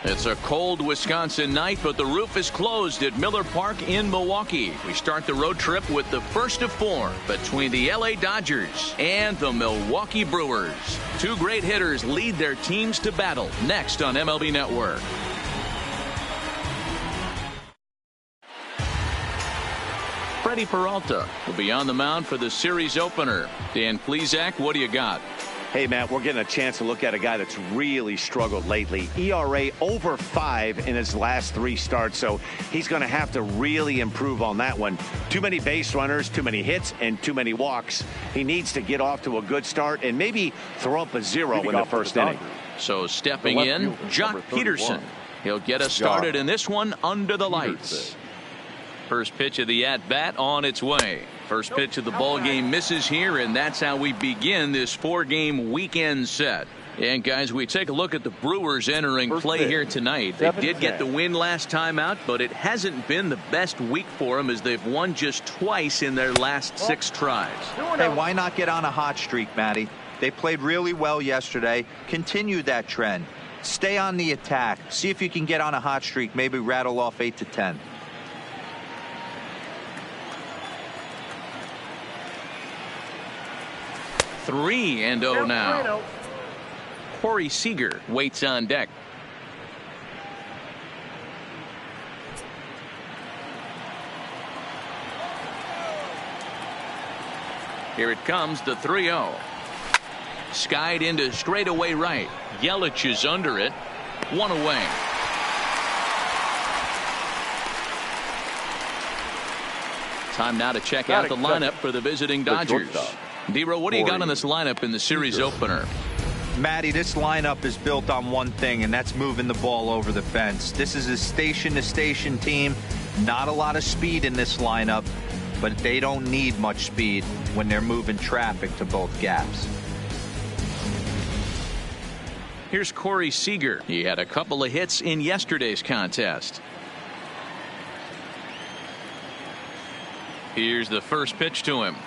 It's a cold Wisconsin night, but the roof is closed at Miller Park in Milwaukee. We start the road trip with the first of 4 between the LA Dodgers and the Milwaukee Brewers. 2 great hitters lead their teams to battle next on MLB Network. Freddie Peralta will be on the mound for the series opener. Dan Plesac, what do you got? Hey, Matt, we're getting a chance to look at a guy that's really struggled lately. ERA over 5 in his last 3 starts, so he's going to have to really improve on that one. Too many base runners, too many hits, and too many walks. He needs to get off to a good start and maybe throw up a 0 in the first inning. So stepping in, Jock Peterson. He'll get us started in this one under the lights. First pitch of the at-bat on its way. First pitch of the ball game misses here, and that's how we begin this 4-game weekend set. And guys, we take a look at the Brewers entering play here tonight. They did get the win last time out, but it hasn't been the best week for them as they've won just twice in their last 6 tries. Hey, why not get on a hot streak, Matty? They played really well yesterday. Continue that trend. Stay on the attack. See if you can get on a hot streak. Maybe rattle off 8 to 10. Three and 0 now. Corey Seager waits on deck. Here it comes, the 3-0. Skied into straightaway right. Yelich is under it. 1 away. Time now to check out the lineup for the visiting Dodgers. D-Row, what do you got on this lineup in the series opener? Matty, this lineup is built on one thing, and that's moving the ball over the fence. This is a station-to-station team. Not a lot of speed in this lineup, but they don't need much speed when they're moving traffic to both gaps. Here's Corey Seager. He had a couple of hits in yesterday's contest. Here's the first pitch to him.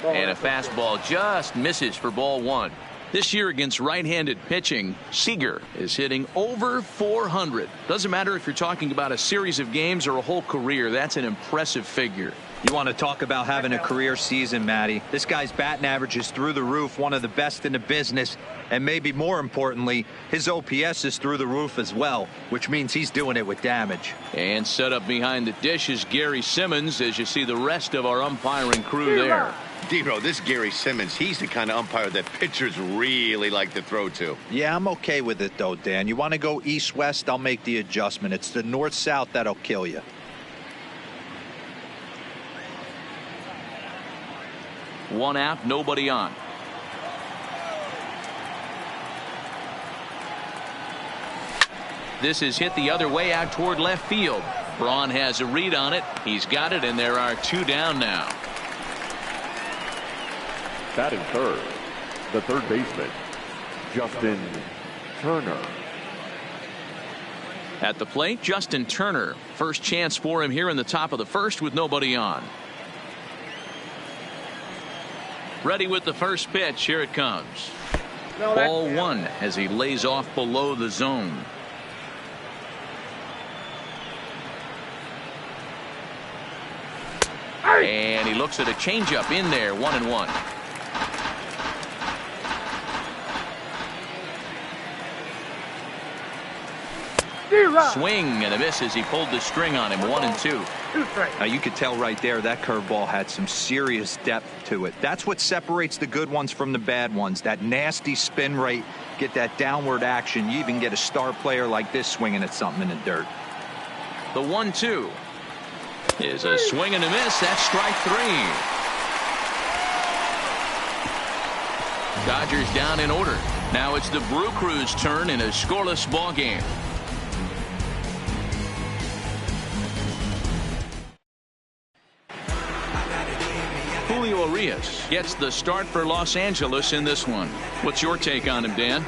And a fastball just misses for ball 1. This year against right-handed pitching, Seager is hitting over 400. Doesn't matter if you're talking about a series of games or a whole career. That's an impressive figure. You want to talk about having a career season, Matty. This guy's batting average is through the roof, one of the best in the business. And maybe more importantly, his OPS is through the roof as well, which means he's doing it with damage. And set up behind the dish is Gary Simmons as you see the rest of our umpiring crew there. D-Row, this Gary Simmons, he's the kind of umpire that pitchers really like to throw to. Yeah, I'm okay with it, though, Dan. You want to go east-west, I'll make the adjustment. It's the north-south that'll kill you. One out, nobody on. This is hit the other way out toward left field. Braun has a read on it. He's got it, and there are 2 down now. Batting third, the third baseman, Justin Turner. At the plate, Justin Turner. First chance for him here in the top of the first with nobody on. Ready with the first pitch. Here it comes. Ball 1 as he lays off below the zone. And he looks at a changeup in there. 1-1. Swing and a miss as he pulled the string on him. 1-2. Now you could tell right there that curveball had some serious depth to it. That's what separates the good ones from the bad ones. That nasty spin rate, get that downward action. You even get a star player like this swinging at something in the dirt. The 1-2 is a swing and a miss. That's strike 3. Dodgers down in order. Now it's the Brew Crew's turn in a scoreless ball game. Julio Urias gets the start for Los Angeles in this one. What's your take on him, Dan?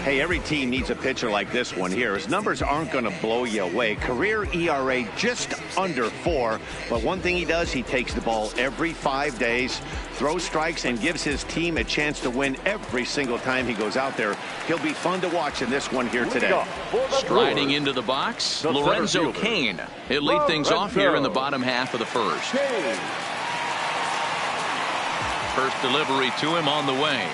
Hey, every team needs a pitcher like this one here. His numbers aren't going to blow you away. Career ERA just under 4. But one thing he does, he takes the ball every 5 days, throws strikes, and gives his team a chance to win every single time he goes out there. He'll be fun to watch in this one here today. Striding into the box, Lorenzo Cain. He'll lead things off here in the bottom half of the first. First delivery to him on the way.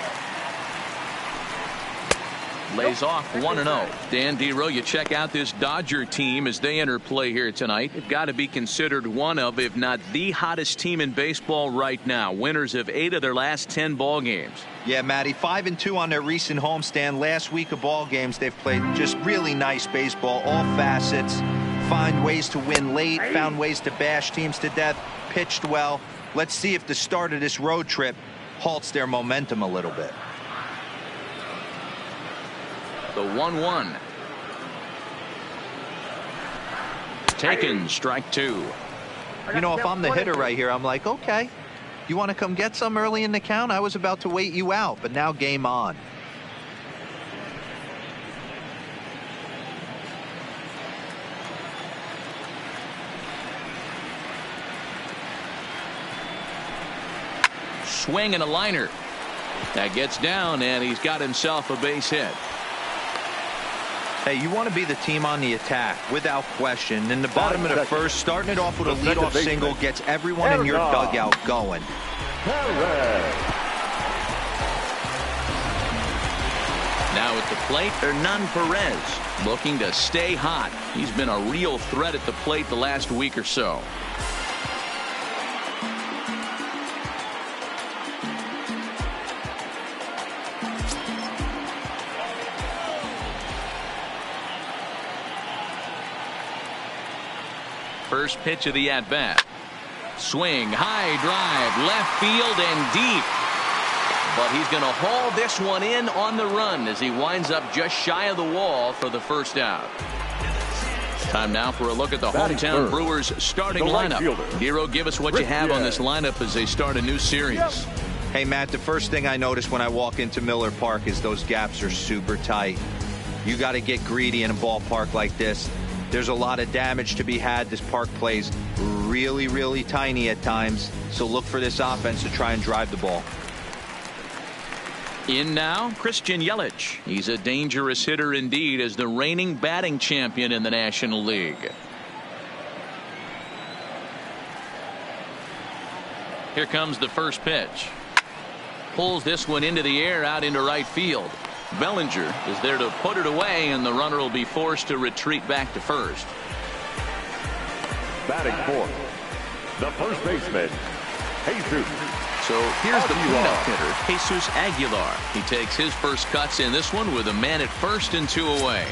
Lays off 1-0. Dan Dero, you check out this Dodger team as they enter play here tonight. They've got to be considered one of, if not the hottest team in baseball right now. Winners of 8 of their last 10 ball games. Yeah, Matty, 5-2 on their recent homestand. Last week of ball games, they've played just really nice baseball, all facets. Find ways to win late, found ways to bash teams to death, pitched well. Let's see if the start of this road trip halts their momentum a little bit. The 1-1. Taken, strike 2. You know, if I'm the hitter right here, I'm like, okay, you want to come get some early in the count? I was about to wait you out, but now game on. Swing and a liner. That gets down, and he's got himself a base hit. Hey, you want to be the team on the attack, without question. In the bottom of the first, starting it off with a leadoff single gets everyone in your dugout going. Now at the plate, Hernan Perez, looking to stay hot. He's been a real threat at the plate the last week or so. First pitch of the at-bat. Swing, high drive, left field and deep. But he's going to haul this one in on the run as he winds up just shy of the wall for the first out. Time now for a look at the hometown Brewers starting lineup. Hero, give us what you have on this lineup as they start a new series. Hey, Matt, the first thing I notice when I walk into Miller Park is those gaps are super tight. You got to get greedy in a ballpark like this. There's a lot of damage to be had. This park plays really, really tiny at times. So look for this offense to try and drive the ball. In now, Christian Yelich. He's a dangerous hitter indeed as the reigning batting champion in the National League. Here comes the first pitch. Pulls this one into the air out into right field. Bellinger is there to put it away, and the runner will be forced to retreat back to first. Batting fourth, the first baseman, Jesus. So here's the cleanup hitter, Jesus Aguilar. He takes his first cuts in this one with a man at first and 2 away.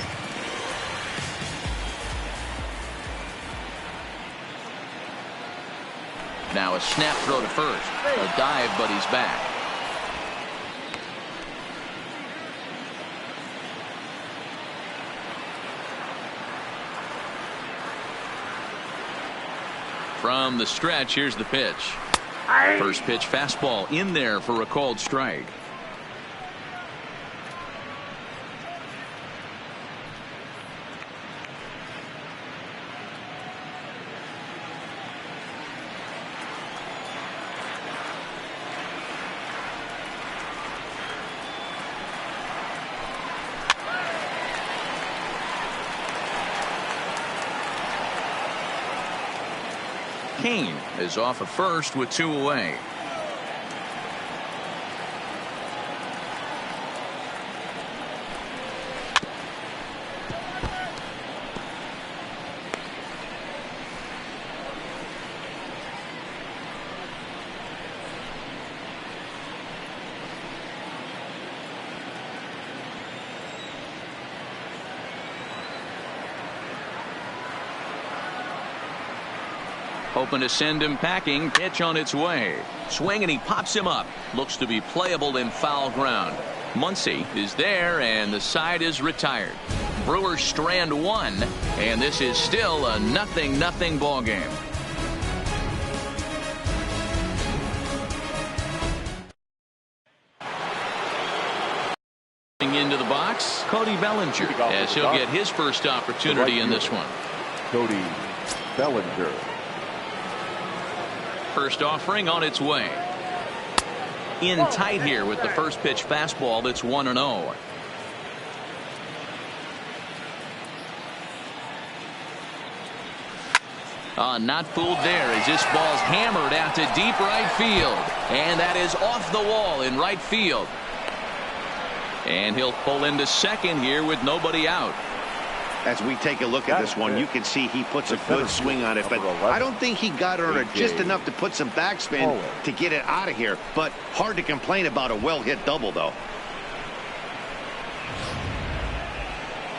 Now a snap throw to first. A dive, but he's back. From the stretch, here's the pitch. First pitch fastball in there for a called strike. Cain is off at first with 2 away. Hoping to send him packing. Pitch on its way. Swing, and he pops him up. Looks to be playable in foul ground. Muncy is there, and the side is retired. Brewers strand 1, and this is still a 0-0 ball game. into the box, Cody Bellinger, as he'll get his first opportunity in this one. Cody Bellinger. First offering on its way. In tight here with the first pitch fastball that's 1-0. Not fooled there as this ball's hammered out to deep right field. And that is off the wall in right field. And he'll pull into second here with nobody out. As we take a look at this one, you can see he puts a good swing on it, but I don't think he got on it just enough to put some backspin to get it out of here. But hard to complain about a well-hit double, though.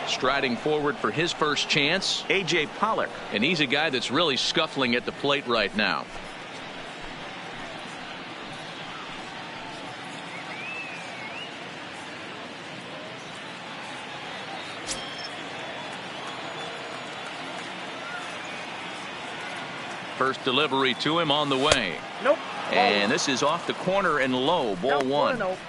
Striding forward for his first chance, A.J. Pollock. And he's a guy that's really scuffling at the plate right now. First delivery to him on the way. Nope. And this is off the corner and low. Ball one. Nope.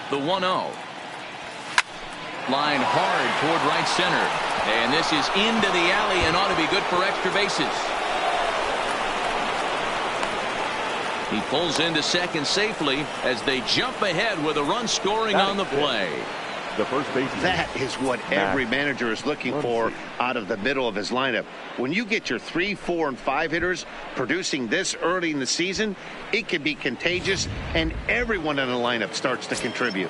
The 1-0. Line hard toward right center. And this is into the alley and ought to be good for extra bases. He pulls into second safely as they jump ahead with a run scoring on the play. The first baseman. That is what every manager is looking for out of the middle of his lineup. When you get your 3, 4, and 5 hitters producing this early in the season, it can be contagious, and everyone in the lineup starts to contribute.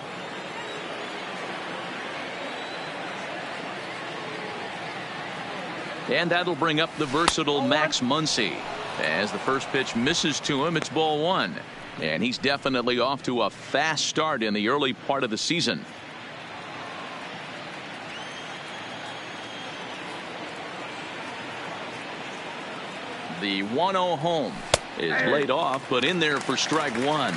And that'll bring up the versatile Max Muncy. As the first pitch misses to him, it's ball one. And he's definitely off to a fast start in the early part of the season. The 1-0 home is laid off, but in there for strike one.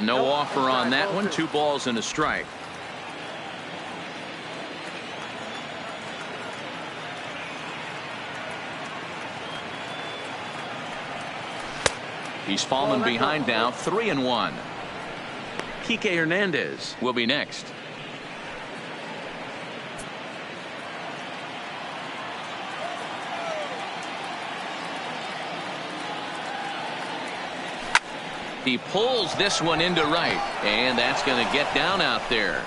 No offer on that one. 2 balls and a strike. He's fallen behind now, 3-1. Kike Hernandez will be next. He pulls this one into right, and that's going to get down out there.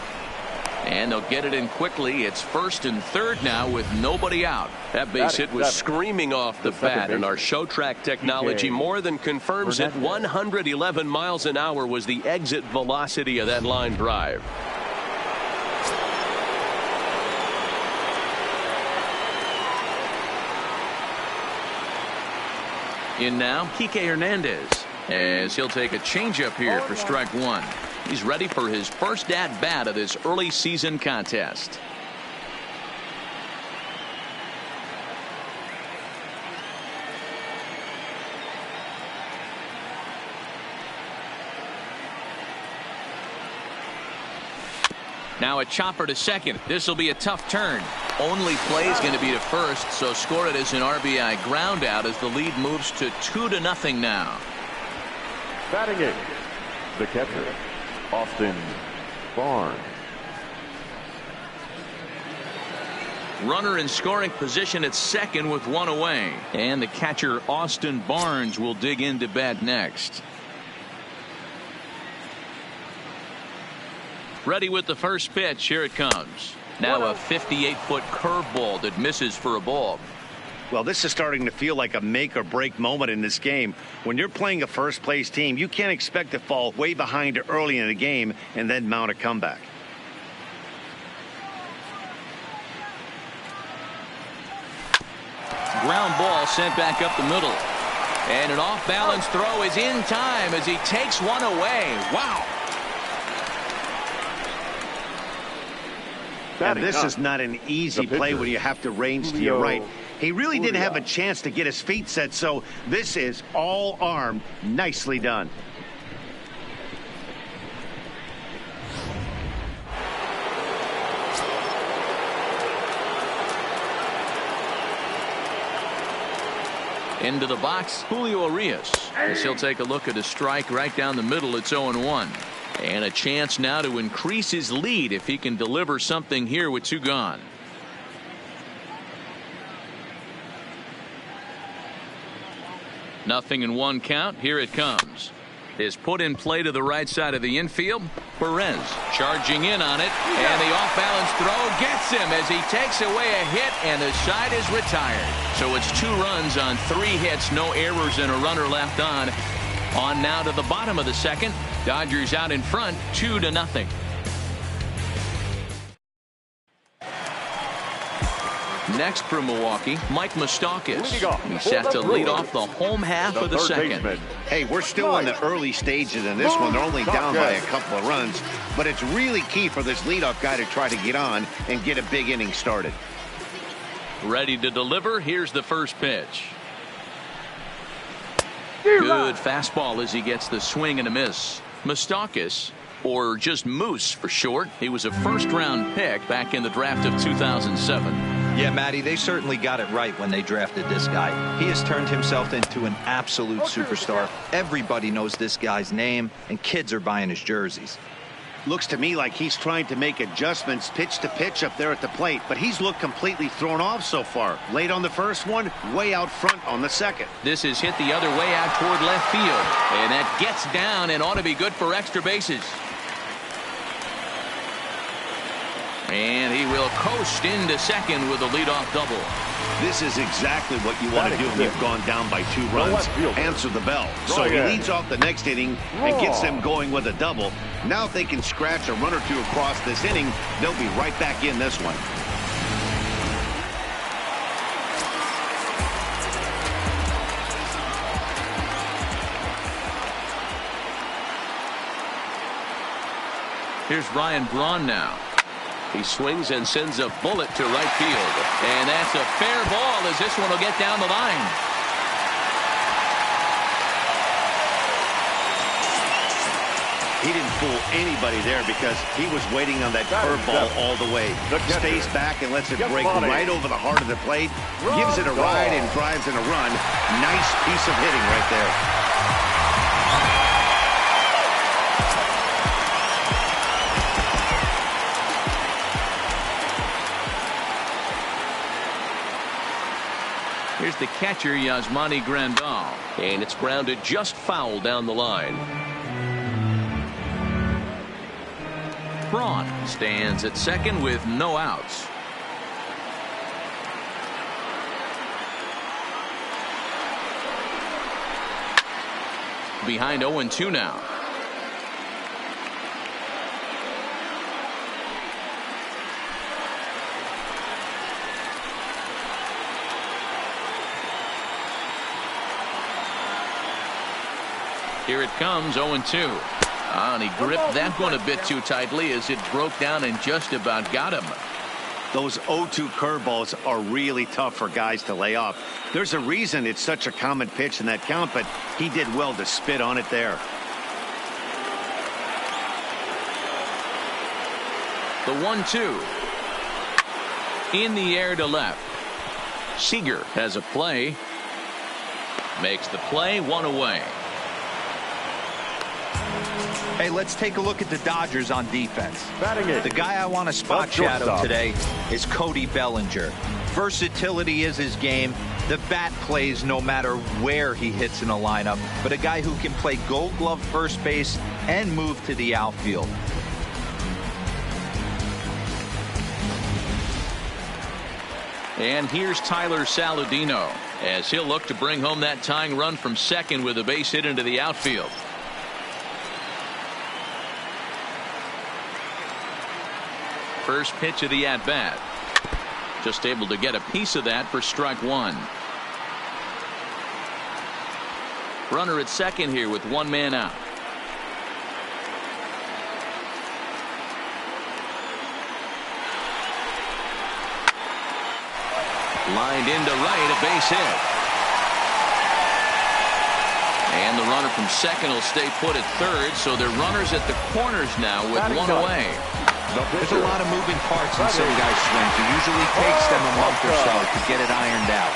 And they'll get it in quickly. It's first and third now with nobody out. That base hit was screaming off the bat, and our show track technology more than confirms it. 111 miles an hour was the exit velocity of that line drive. In now, Kike Hernandez, as he'll take a changeup here for strike one. He's ready for his first at bat of this early season contest. Now a chopper to second. This will be a tough turn. Only play is going to be to first, so score it as an RBI ground out as the lead moves to 2-0 now. Batting it, the catcher, Austin Barnes. Runner in scoring position at second with one away. And the catcher Austin Barnes will dig into bat next. Ready with the first pitch. Here it comes. Now a 58-foot curveball that misses for a ball. Well, this is starting to feel like a make or break moment in this game. When you're playing a first place team, you can't expect to fall way behind early in the game and then mount a comeback. Ground ball sent back up the middle. And an off balance throw is in time as he takes one away. Wow. And this is not an easy play when you have to range to your right. He really didn't have a chance to get his feet set, so this is all arm. Nicely done. Into the box, Julio Urias, as he'll take a look at a strike right down the middle. It's 0-1. And a chance now to increase his lead if he can deliver something here with 2 gone. Nothing in 1 count. Here it comes. Is put in play to the right side of the infield. Perez charging in on it, and the off-balance throw gets him as he takes away a hit, and the side is retired. So it's 2 runs on 3 hits, no errors, and a runner left on. On now to the bottom of the second. Dodgers out in front, 2-0. Next for Milwaukee, Mike Moustakas. He's set to lead off the home half of the second. Hey, we're still in the early stages in this one. They're only down by a couple of runs, but it's really key for this leadoff guy to try to get on and get a big inning started. Ready to deliver. Here's the first pitch. Good fastball as he gets the swing and a miss. Moustakas, or just Moose for short, he was a first-round pick back in the draft of 2007. Yeah, Matty, they certainly got it right when they drafted this guy. He has turned himself into an absolute superstar. Everybody knows this guy's name, and kids are buying his jerseys. Looks to me like he's trying to make adjustments pitch to pitch up there at the plate, but he's looked completely thrown off so far. Late on the first one, way out front on the second. This is hit the other way out toward left field, and that gets down and ought to be good for extra bases. And he will coast into second with a leadoff double. This is exactly what you want to do when you've gone down by 2 runs. Answer the bell. So he leads off the next inning and gets them going with a double. Now if they can scratch a run or 2 across this inning, they'll be right back in this one. Here's Ryan Braun now. He swings and sends a bullet to right field. And that's a fair ball as this one will get down the line. He didn't fool anybody there because he was waiting on that curveball all the way. Stays back and lets it break right over the heart of the plate. Gives it a ride and drives in a run. Nice piece of hitting right there. Here's the catcher, Yasmani Grandal. And it's grounded just foul down the line. Braun stands at second with no outs. Behind 0-2 now. Here it comes, 0-2. And he gripped that one a bit too tightly as it broke down and just about got him. Those 0-2 curveballs are really tough for guys to lay off. There's a reason it's such a common pitch in that count, but he did well to spit on it there. The 1-2. In the air to left. Seager has a play. Makes the play, 1 away. Hey, let's take a look at the Dodgers on defense. The guy I want to spot shadow today is Cody Bellinger. Versatility is his game. The bat plays no matter where he hits in a lineup, but a guy who can play Gold Glove first base and move to the outfield. And here's Tyler Saladino as he'll look to bring home that tying run from second with a base hit into the outfield. First pitch of the at-bat. Just able to get a piece of that for strike 1. Runner at second here with 1 man out. Lined into right, a base hit. And the runner from second will stay put at third, so they're runners at the corners now with one away. There's a lot of moving parts in some guys' swings. It usually takes them a month or so to get it ironed out.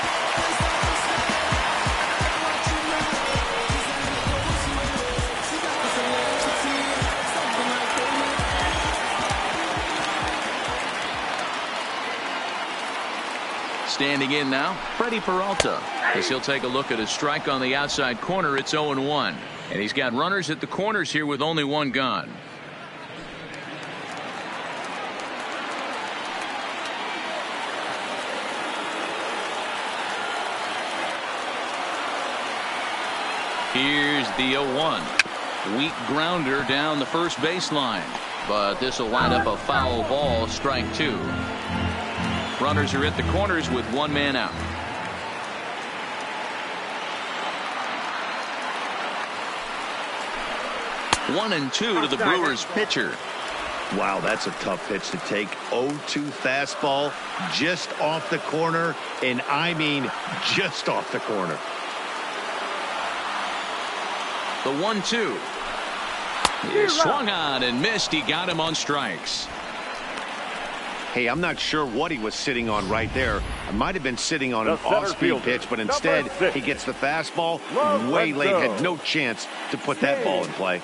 Standing in now, Freddie Peralta, as he'll take a look at a strike on the outside corner. It's 0-1. And he's got runners at the corners here with only one gone. Here's the 0-1. Weak grounder down the first baseline. But this will wind up a foul ball, strike two. Runners are at the corners with one man out. 1-2 to the Brewers pitcher. Wow, that's a tough pitch to take. 0-2 fastball just off the corner, and I mean just off the corner. The 1-2. He swung on and missed. He got him on strikes. Hey, I'm not sure what he was sitting on right there. I might have been sitting on an off-speed pitch, but instead he gets the fastball way late. Had no chance to put that ball in play.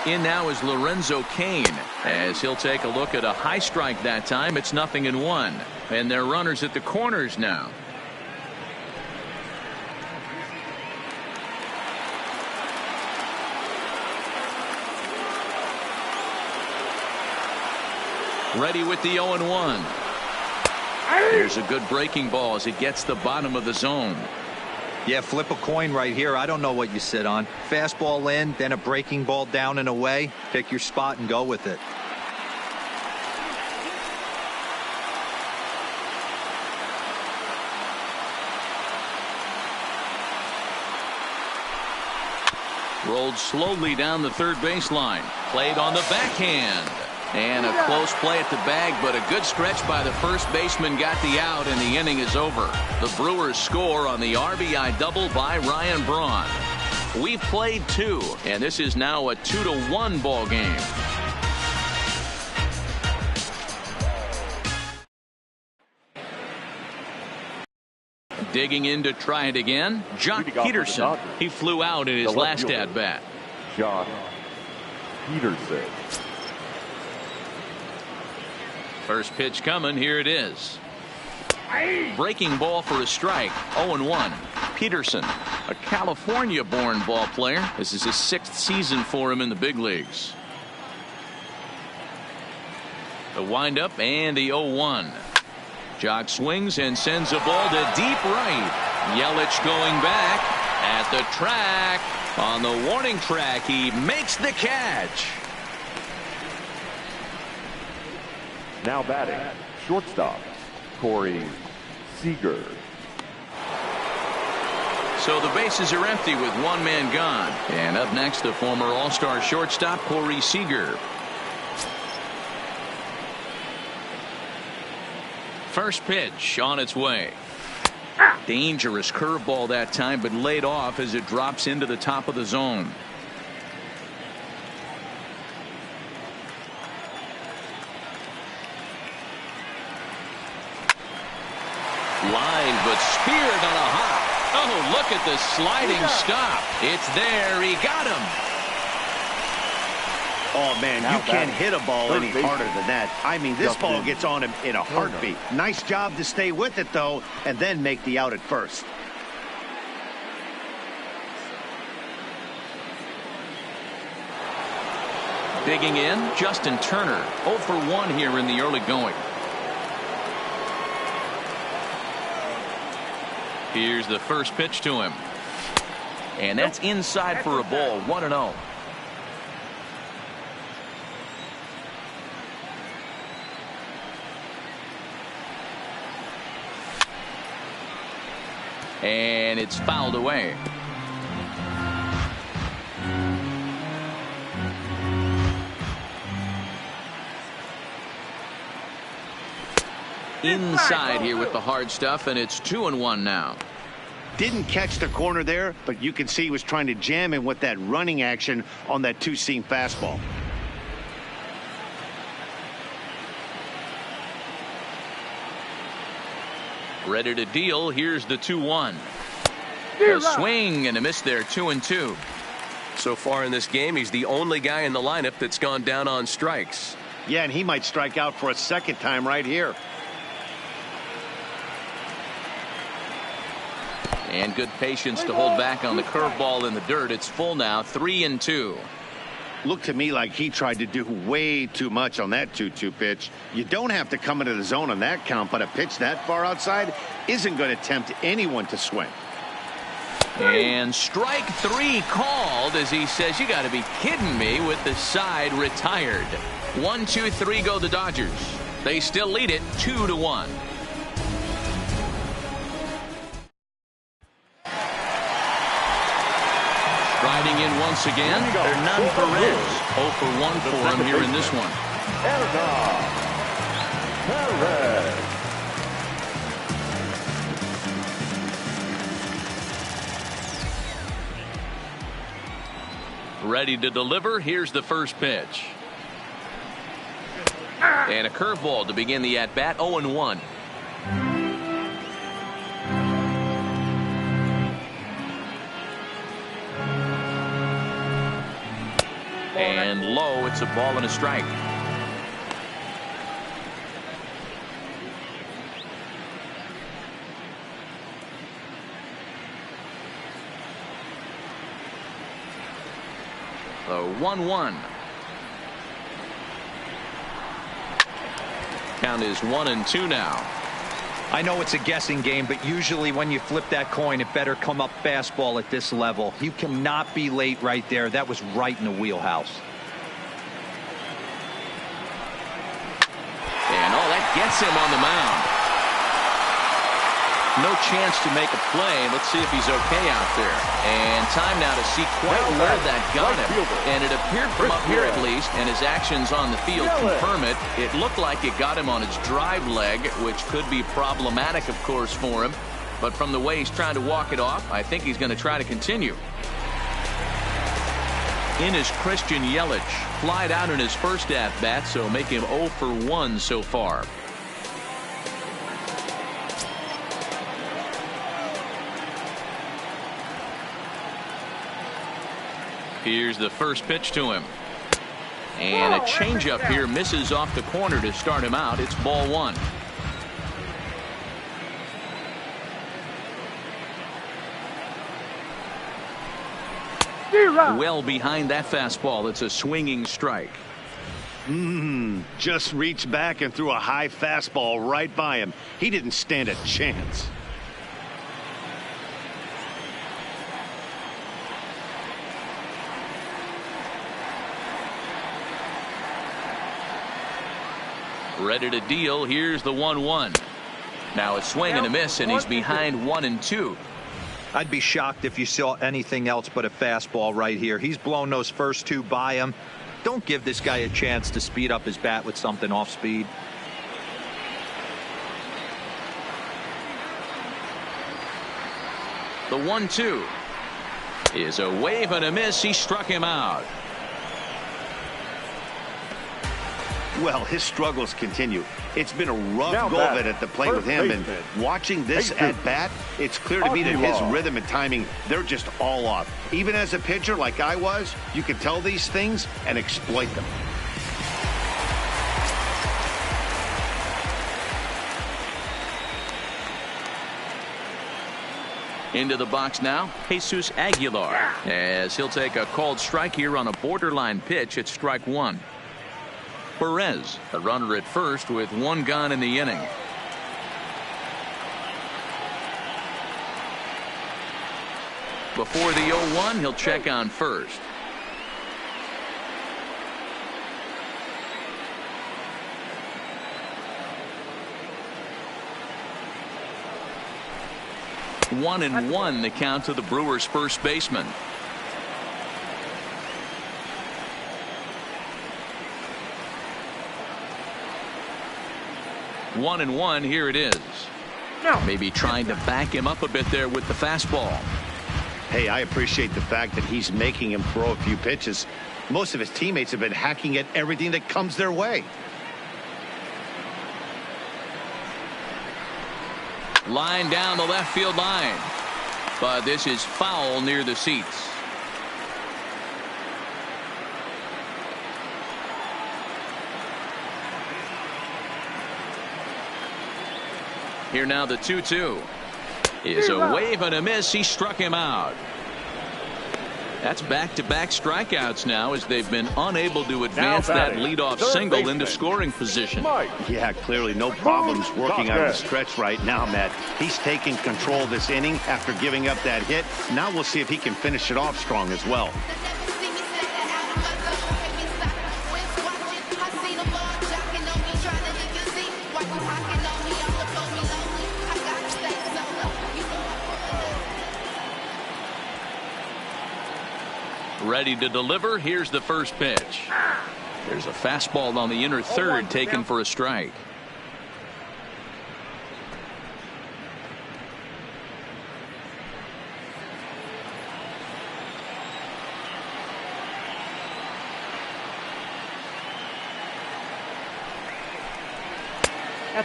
In now is Lorenzo Cain, as he'll take a look at a high strike that time. It's 0-1, and they're runners at the corners now. Ready with the 0-1. Here's a good breaking ball as it gets the bottom of the zone. Yeah, flip a coin right here. I don't know what you sit on. Fastball in, then a breaking ball down and away. Pick your spot and go with it. Rolled slowly down the third baseline. Played on the backhand. And a close play at the bag, but a good stretch by the first baseman got the out, and the inning is over. The Brewers score on the RBI double by Ryan Braun. We've played two, and this is now a 2-1 ball game. Digging in to try it again, Jock Peterson. He flew out in his last at bat. Jock Peterson. First pitch coming. Here it is. Breaking ball for a strike. 0-1. Peterson, a California-born ball player. This is his 6th season for him in the big leagues. The windup and the 0-1. Jock swings and sends a ball to deep right. Yelich going back at the track. On the warning track, he makes the catch. Now batting, shortstop, Corey Seager. So the bases are empty with one man gone. And up next, the former All-Star shortstop, Corey Seager. First pitch on its way. Dangerous curveball that time, but laid off as it drops into the top of the zone. Line, but speared on a hop. Oh, look at the sliding stop. It's there. He got him. Oh, man, you can't hit a ball any harder than that. I mean, this ball gets on him in a heartbeat. Nice job to stay with it, though, and then make the out at first. Digging in, Justin Turner. 0 for 1 here in the early going. Here's the first pitch to him. And that's inside for a ball. 1-0. And it's fouled away. Inside here with the hard stuff, and it's 2-1 now. Didn't catch the corner there, but you can see he was trying to jam him with that running action on that two-seam fastball. Ready to deal. Here's the 2-1. A swing and a miss there. 2-2. So far in this game, he's the only guy in the lineup that's gone down on strikes. Yeah, and he might strike out for a second time right here. And good patience to hold back on the curveball in the dirt. It's full now. 3-2. Looked to me like he tried to do way too much on that 2-2 pitch. You don't have to come into the zone on that count, but a pitch that far outside isn't going to tempt anyone to swing. And strike 3 called as he says, you got to be kidding me, with the side retired. 1-2-3 go the Dodgers. They still lead it 2-1. Riding in once again, Hernan Perez. 0 for 1 for him here in this one. Ready to deliver. Here's the first pitch. And a curveball to begin the at-bat. 0-1. And low, it's a ball and a strike. The 1-1. Count is 1-2 now. I know it's a guessing game, but usually when you flip that coin, it better come up fastball at this level. You cannot be late right there. That was right in the wheelhouse. And that gets him on the mound. No chance to make a play. Let's see if he's okay out there. And time now to see quite where that got him. And it appeared from up here at least, and his actions on the field confirm it. It looked like it got him on his drive leg, which could be problematic, of course, for him. But from the way he's trying to walk it off, I think he's going to try to continue. In is Christian Yelich. Flied out in his first at-bat, so make him 0 for 1 so far. Here's the first pitch to him. And a changeup here misses off the corner to start him out. It's ball 1. Well behind that fastball. It's a swinging strike. Just reached back and threw a high fastball right by him. He didn't stand a chance. Ready to deal. Here's the 1-1. Now a swing and a miss, and he's behind 1-2. I'd be shocked if you saw anything else but a fastball right here. He's blown those first 2 by him. Don't give this guy a chance to speed up his bat with something off speed. The 1-2 is a wave and a miss. He struck him out. Well, his struggles continue. It's been a rough go of it at the plate with him, and watching this at bat, it's clear to me that his rhythm and timing, they're just all off. Even as a pitcher like I was, you can tell these things and exploit them. Into the box now, Jesus Aguilar, as he'll take a called strike here on a borderline pitch at strike 1. Perez, a runner at first with 1 gone in the inning. Before the 0-1, he'll check on first. 1-1 the count to the Brewers first baseman. One and one, here it is. Maybe trying to back him up a bit there with the fastball. Hey, I appreciate the fact that he's making him throw a few pitches. Most of his teammates have been hacking at everything that comes their way. Line down the left field line. But this is foul near the seats. Here now the 2-2 is a wave and a miss. He struck him out. That's back-to-back strikeouts now as they've been unable to advance that leadoff single into scoring position. Yeah, clearly no problems working out of the stretch right now, Matt. He's taking control of this inning after giving up that hit. Now we'll see if he can finish it off strong as well. Ready to deliver. Here's the first pitch. There's a fastball on the inner third taken for a strike.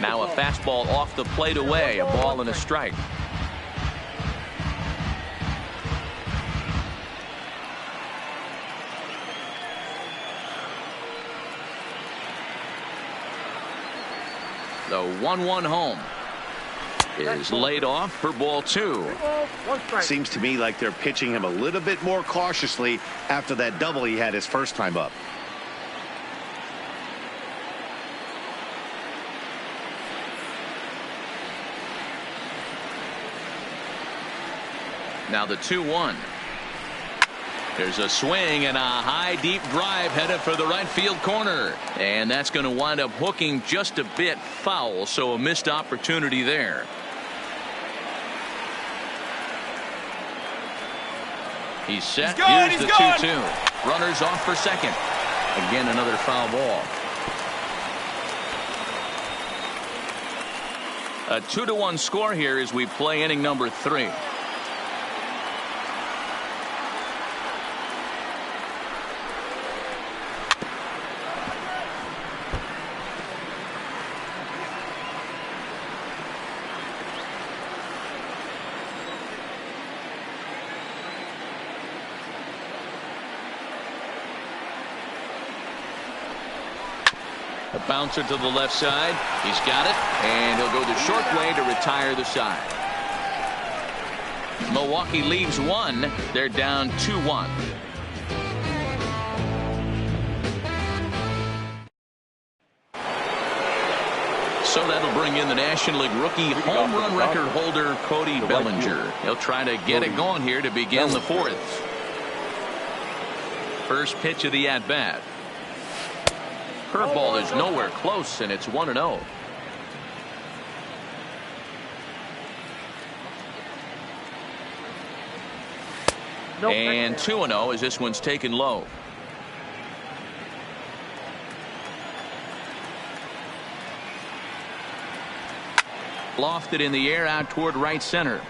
Now a fastball off the plate away. A ball and a strike. The 1-1 home is laid off for ball 2. Seems to me like they're pitching him a little bit more cautiously after that double he had his first time up. Now the 2-1. There's a swing and a high deep drive headed for the right field corner, and that's going to wind up hooking just a bit foul, so a missed opportunity there. He's set. Here's the 2-2. Runners off for second. Again, another foul ball. A 2-1 score here as we play inning number 3. A bouncer to the left side. He's got it, and he'll go the short way to retire the side. Milwaukee leaves 1. They're down 2-1. So that'll bring in the National League rookie home run record holder Cody Bellinger. He'll try to get it going here to begin the 4th. First pitch of the at-bat. Curveball is nowhere close, and it's 1-0. And 2-0 as this one's taken low. Lofted in the air out toward right center.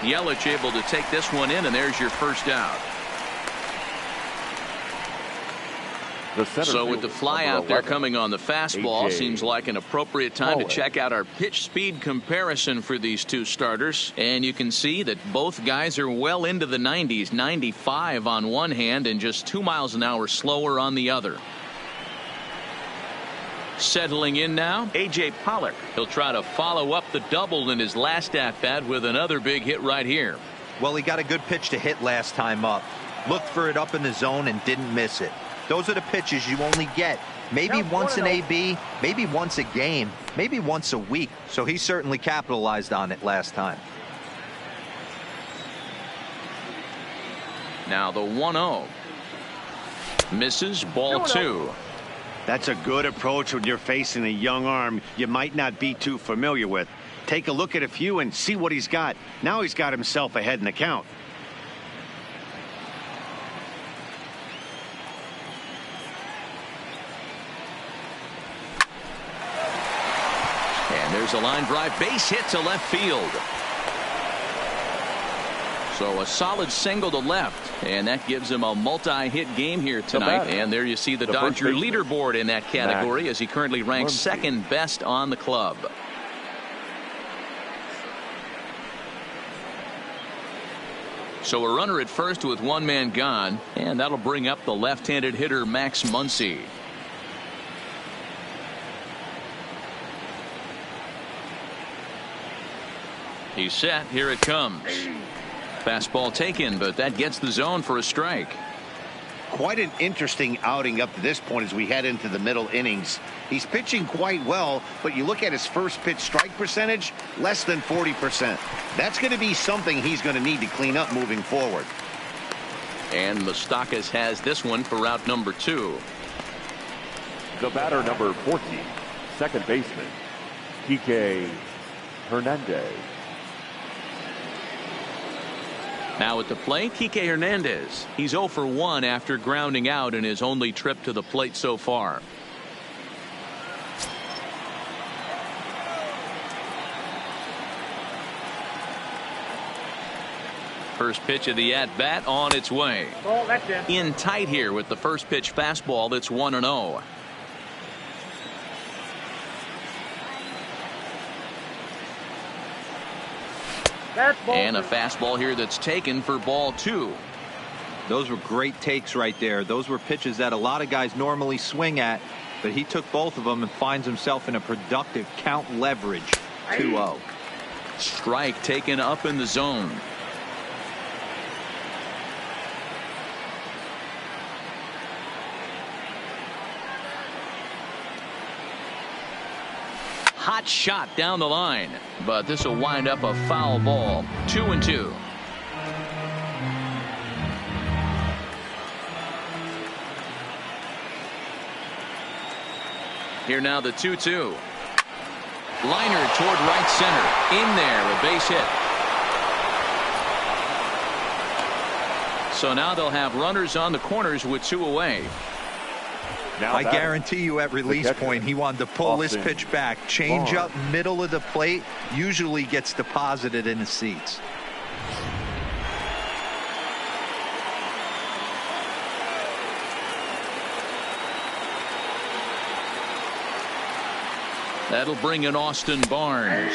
Yelich able to take this one in, and there's your first out. So with the fly out there coming on the fastball, seems like an appropriate time to check out our pitch speed comparison for these two starters. And you can see that both guys are well into the 90s, 95 on one hand and just 2 miles an hour slower on the other. Settling in now, A.J. Pollock. He'll try to follow up the double in his last at-bat with another big hit right here. Well, he got a good pitch to hit last time up. Looked for it up in the zone and didn't miss it. Those are the pitches you only get maybe once an AB, maybe once a game, maybe once a week. So he certainly capitalized on it last time. Now the 1-0. Misses, ball 2. That's a good approach when you're facing a young arm you might not be too familiar with. Take a look at a few and see what he's got. Now he's got himself ahead in the count. And there's a line drive, base hit to left field. So a solid single to left, and that gives him a multi-hit game here tonight. And there you see the Dodger leaderboard in that category, as he currently ranks second best on the club. So a runner at first with one man gone, and that'll bring up the left-handed hitter Max Muncy. He's set. Here it comes. Fastball taken, but that gets the zone for a strike. Quite an interesting outing up to this point as we head into the middle innings. He's pitching quite well, but you look at his first pitch strike percentage, less than 40%. That's going to be something he's going to need to clean up moving forward. And Moustakas has this one for route number 2. The batter, number 14, second baseman, Kike Hernandez. Now at the plate, Kike Hernandez. He's 0 for 1 after grounding out in his only trip to the plate so far. First pitch of the at-bat on its way. In tight here with the first pitch fastball that's 1-0. And a fastball here that's taken for ball 2. Those were great takes right there. Those were pitches that a lot of guys normally swing at, but he took both of them and finds himself in a productive count leverage. 2-0. Strike taken up in the zone. Hot shot down the line, but this will wind up a foul ball. 2-2. Here now the 2-2. Liner toward right center. In there, a base hit. So now they'll have runners on the corners with 2 away. Now I guarantee you at release point he wanted to pull this pitch back. Change up middle of the plate usually gets deposited in the seats. That'll bring in Austin Barnes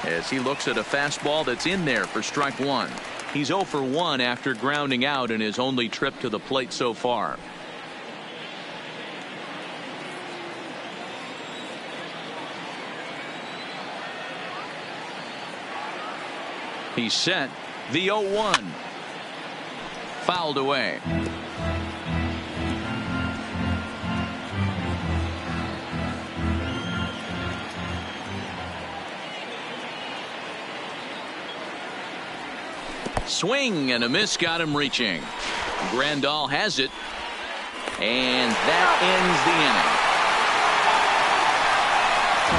as he looks at a fastball that's in there for strike 1. He's 0 for 1 after grounding out in his only trip to the plate so far. He's set. The 0-1. Fouled away. Swing and a miss got him reaching. Grandal has it. And that ends the inning.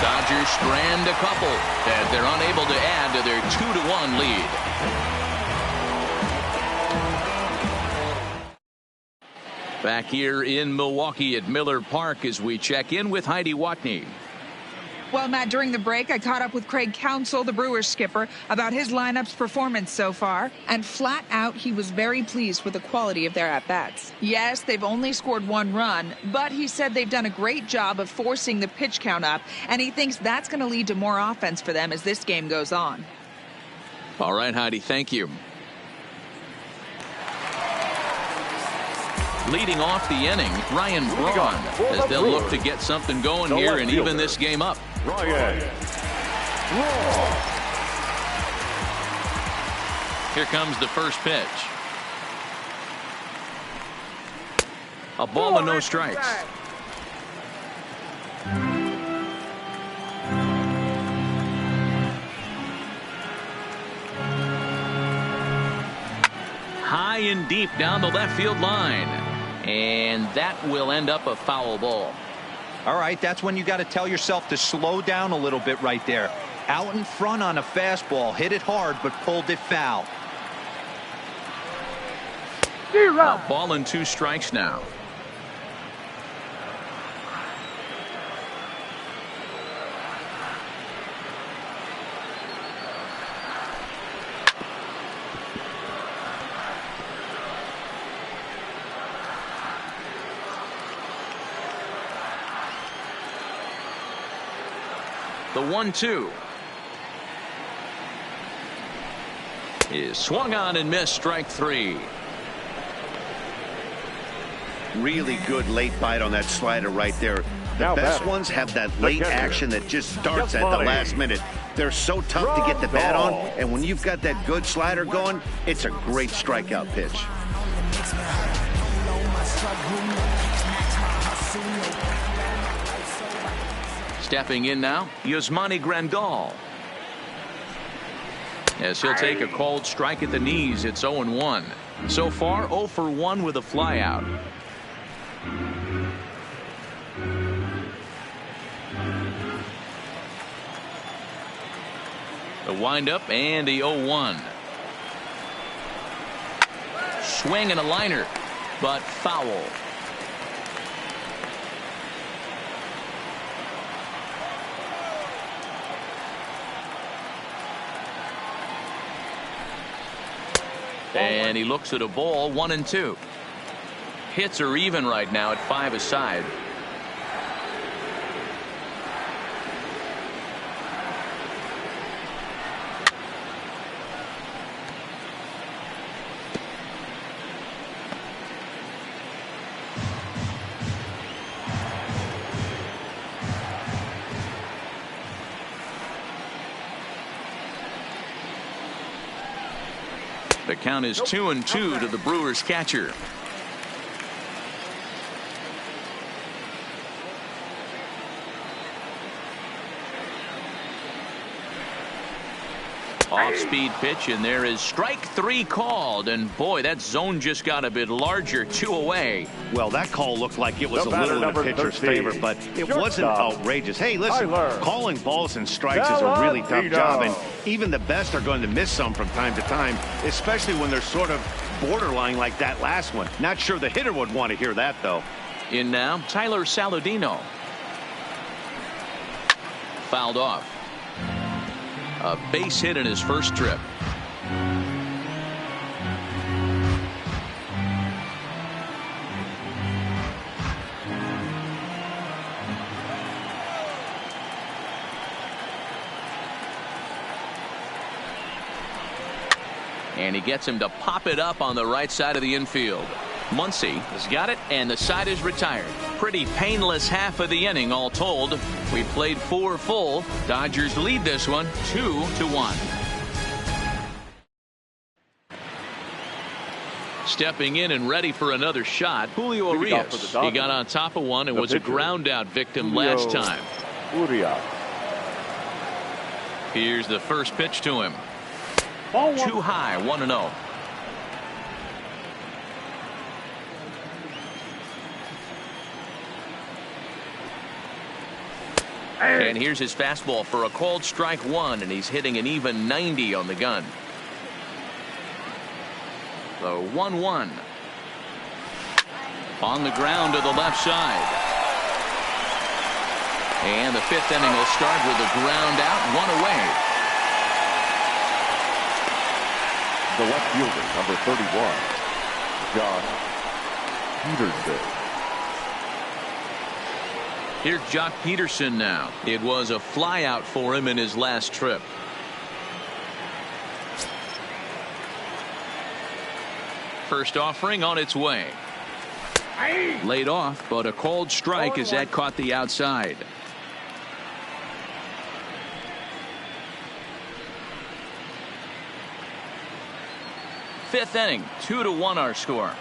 Dodgers strand a couple as they're unable to add to their 2-1 lead. Back here in Milwaukee at Miller Park as we check in with Heidi Watney. Well, Matt, during the break, I caught up with Craig Counsell, the Brewers skipper, about his lineup's performance so far. And flat out, he was very pleased with the quality of their at-bats. Yes, they've only scored 1 run, but he said they've done a great job of forcing the pitch count up, and he thinks that's going to lead to more offense for them as this game goes on. All right, Heidi, thank you. Leading off the inning, Ryan Braun, as they'll look to get something going here and even this game up. Ryan Braun. Here comes the first pitch. A ball and no strikes. High and deep down the left field line. And that will end up a foul ball. All right, that's when you got to tell yourself to slow down a little bit right there. Out in front on a fastball, hit it hard, but pulled it foul. A ball and 2 strikes now. The 1-2 is swung on and missed. Strike 3. Really good late bite on that slider right there. The best ones have that late action that just starts at the last minute. They're so tough to get the bat on, and when you've got that good slider going, it's a great strikeout pitch. Stepping in now, Yasmani Grandal. As he'll take a called strike at the knees, it's 0-1. So far, 0 for 1 with a flyout. The windup and the 0-1. Swing and a liner, but foul. And he looks at a ball, 1-2. Hits are even right now at 5 aside. The count is 2-2 to the Brewers catcher. Off-speed pitch, and there is strike 3 called. And boy, that zone just got a bit larger. 2 away. Well, that call looked like it was a little in the pitcher's favor, but it wasn't outrageous. Hey, listen, calling balls and strikes is a really tough job, and even the best are going to miss some from time to time, especially when they're sort of borderline like that last one. Not sure the hitter would want to hear that, though. In now, Tyler Saladino. Fouled off. A base hit in his first trip. And he gets him to pop it up on the right side of the infield. Muncy has got it, and the side is retired. Pretty painless half of the inning, all told. We played 4 full. Dodgers lead this one 2-1. Stepping in and ready for another shot, Julio Urias. He got on top of one and was a ground out victim last time. Here's the first pitch to him. Too high, 1-0. And here's his fastball for a called strike 1, and he's hitting an even 90 on the gun. The 1-1. On the ground to the left side. And the 5th inning will start with a ground out, 1 away. The left fielder, number 31, Josh Peterson. Here's Jock Peterson now. It was a flyout for him in his last trip. First offering on its way. Laid off, but a called strike as that caught the outside. Fifth inning, 2-1 our score.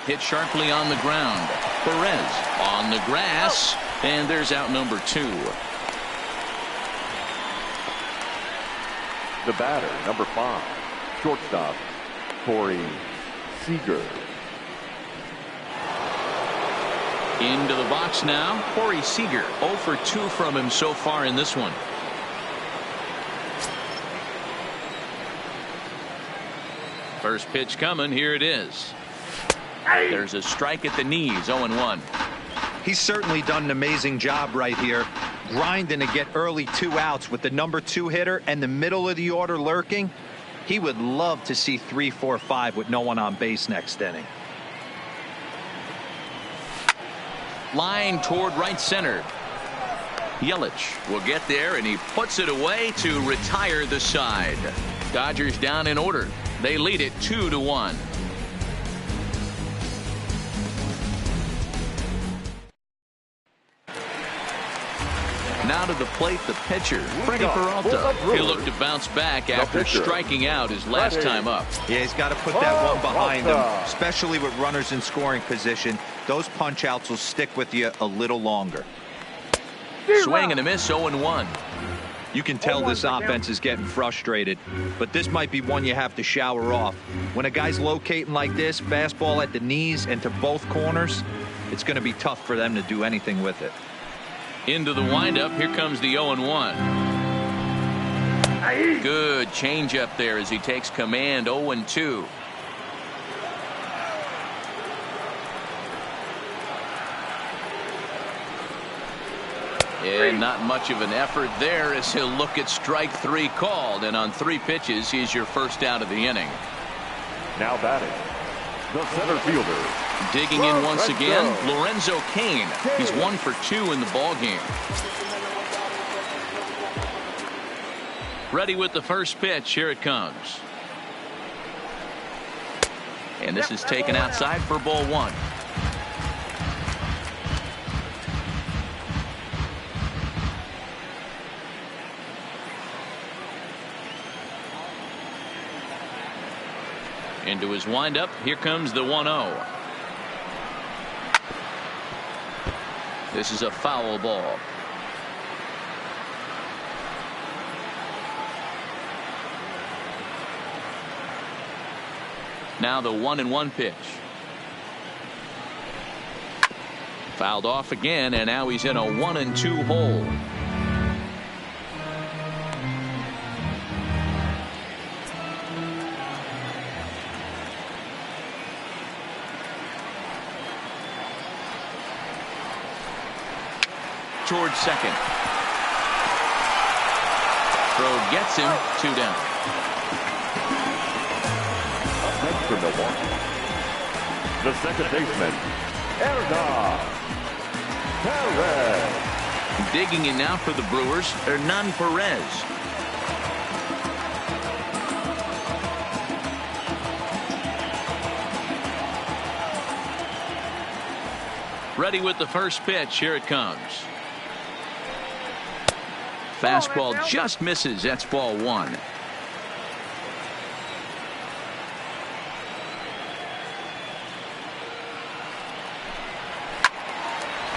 Hit sharply on the ground. Perez on the grass, and there's out number 2. The batter, number 5, shortstop, Corey Seager. Into the box now, Corey Seager. 0 for 2 from him so far in this one. First pitch coming. Here it is. There's a strike at the knees. 0-1. He's certainly done an amazing job right here, grinding to get early 2 outs with the number 2 hitter and the middle of the order lurking. He would love to see 3, 4, 5 with no one on base next inning. Line toward right center. Yelich will get there, and he puts it away to retire the side. Dodgers down in order. They lead it 2-1. Now to the plate, the pitcher, Freddie Peralta. He'll look to bounce back after striking out his last time up. Yeah, he's got to put that one behind him, especially with runners in scoring position. Those punch outs will stick with you a little longer. Swing and a miss, 0-1. You can tell this offense is getting frustrated, but this might be one you have to shower off. When a guy's locating like this, fastball at the knees and to both corners, it's going to be tough for them to do anything with it. Into the windup. Here comes the 0-1. Good changeup there as he takes command. 0-2. And not much of an effort there as he'll look at strike 3 called, and on 3 pitches he's your first out of the inning. Now batting, the center fielder. Digging in once again, Lorenzo Cain. He's 1 for 2 in the ball game. Ready with the first pitch. Here it comes. And this is taken outside for ball 1. Into his windup. Here comes the 1-0. This is a foul ball. Now the 1-1 pitch. Fouled off again, and now he's in a 1-2 hole. Towards second. Throw gets him. 2 down. Up next for Milwaukee, the second baseman, Hernan Perez. Digging in now for the Brewers, Hernan Perez. Ready with the first pitch. Here it comes. Fastball just misses. That's ball 1.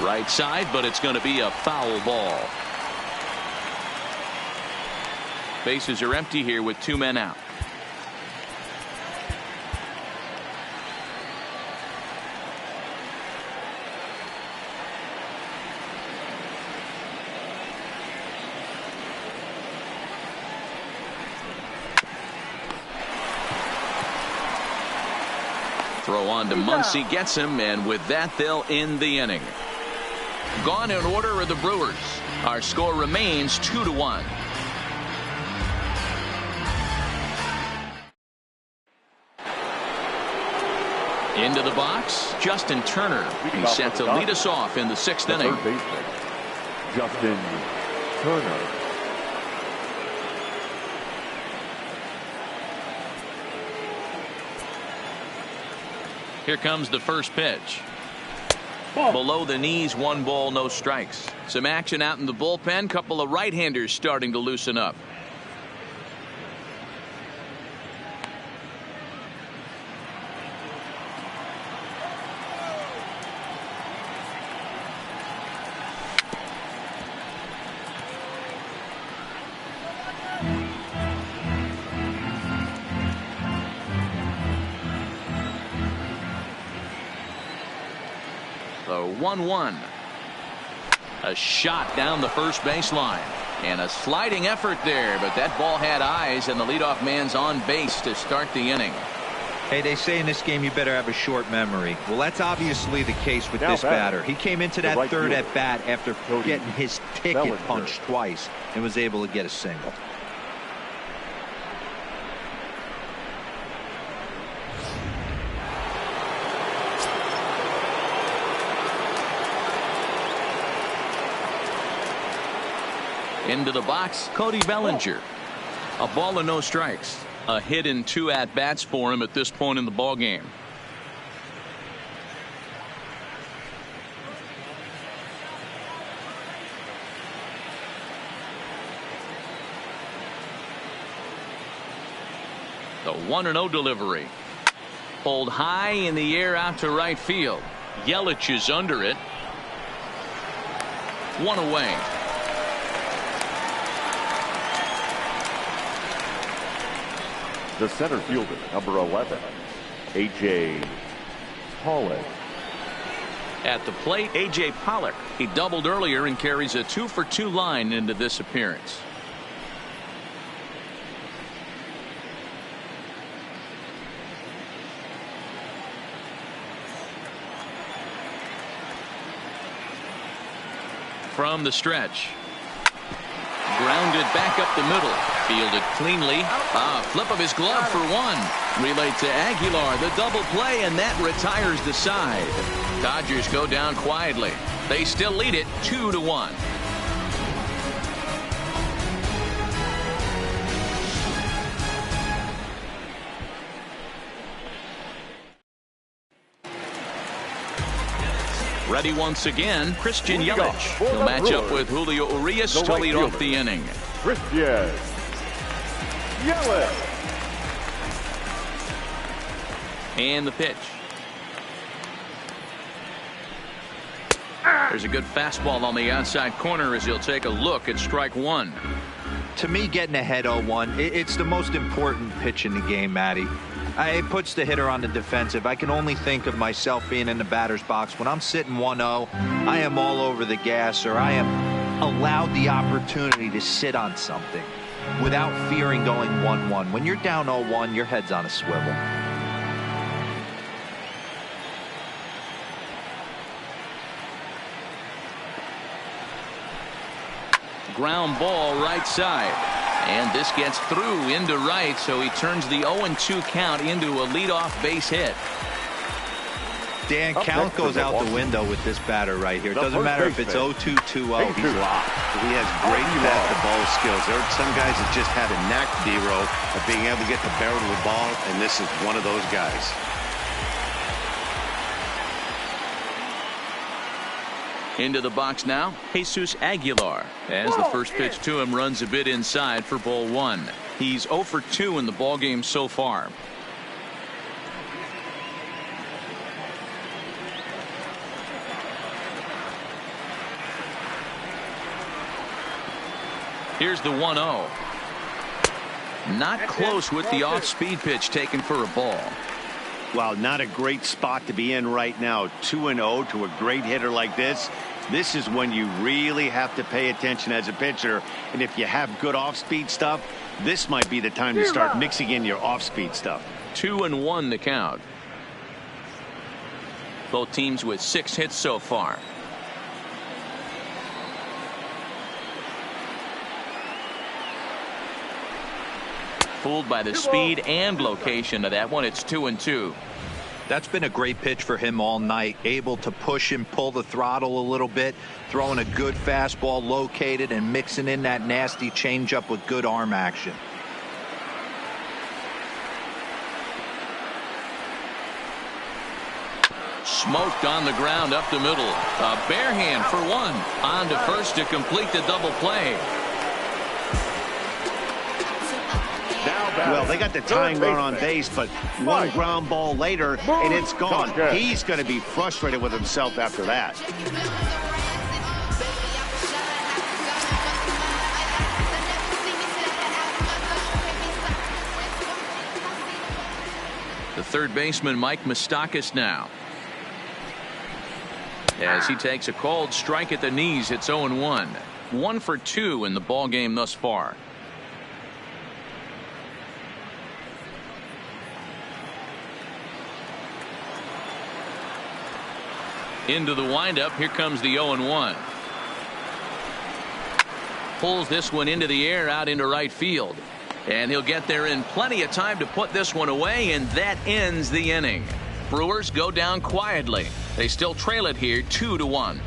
Right side, but it's going to be a foul ball. Bases are empty here with 2 men out. Throw on to Muncy, gets him, and with that they'll end the inning. Gone in order are the Brewers. Our score remains 2-1. Into the box, Justin Turner. He's set to lead us off in the 6th inning. Third baseman, Justin Turner. Here comes the first pitch. Below the knees, 1 ball, no strikes. Some action out in the bullpen. Couple of right-handers starting to loosen up. The The 1-1. A shot down the first baseline. And a sliding effort there, but that ball had eyes, and the leadoff man's on base to start the inning. Hey, they say in this game you better have a short memory. Well, that's obviously the case with this batter. He came into that third at bat after getting his ticket punched twice and was able to get a single. Into the box, Cody Bellinger. A ball and no strikes. A hit in 2 at-bats for him at this point in the ball game. The 1-0 delivery. Pulled high in the air out to right field. Yelich is under it. 1 away. The center fielder, number 11, A.J. Pollock. At the plate, A.J. Pollock. He doubled earlier and carries a 2-for-2 line into this appearance. From the stretch. Grounded back up the middle. Fielded cleanly. Flip of his glove for 1. Relayed to Aguilar. The double play, and that retires the side. Dodgers go down quietly. They still lead it 2-1. Ready once again, Christian Yelich. He'll match up with Julio Urias to lead off the inning. Christian Yelich. And the pitch. There's a good fastball on the outside corner as he'll take a look at strike 1. To me, getting ahead 0-1, it's the most important pitch in the game, Matty. It puts the hitter on the defensive. I can only think of myself being in the batter's box. When I'm sitting 1-0, I am all over the gas, or I am allowed the opportunity to sit on something without fearing going 1-1. When you're down 0-1, your head's on a swivel. Ground ball right side. And this gets through into right, so he turns the 0-2 count into a leadoff base hit. Dan, count goes out the window with this batter right here. It doesn't matter if it's 0-2, 2-0. He's locked. He has great bat-to-ball skills. There are some guys that just have a knack, D-Row, of being able to get the barrel of the ball, and this is one of those guys. Into the box now, Jesus Aguilar, as the first pitch to him runs a bit inside for ball 1. He's 0 for 2 in the ball game so far. Here's the 1-0. Not close with the off-speed pitch taken for a ball. Well, not a great spot to be in right now. 2-0 to a great hitter like this. This is when you really have to pay attention as a pitcher. And if you have good off-speed stuff, this might be the time to start mixing in your off-speed stuff. 2-1 the count. Both teams with 6 hits so far. Fooled by the speed and location of that one. It's 2-2. That's been a great pitch for him all night. Able to push and pull the throttle a little bit, throwing a good fastball located and mixing in that nasty changeup with good arm action. Smoked on the ground up the middle. A bare hand for 1. On to first to complete the double play. Well, they got the tying run on base, but one ground ball later, and it's gone. He's going to be frustrated with himself after that. The third baseman, Mike Moustakas, now. as he takes a called strike at the knees. It's 0-1. 1 for 2 in the ball game thus far. Into the windup. Here comes the 0-1. Pulls this one into the air out into right field. And he'll get there in plenty of time to put this one away, and that ends the inning. Brewers go down quietly. They still trail it here 2-1.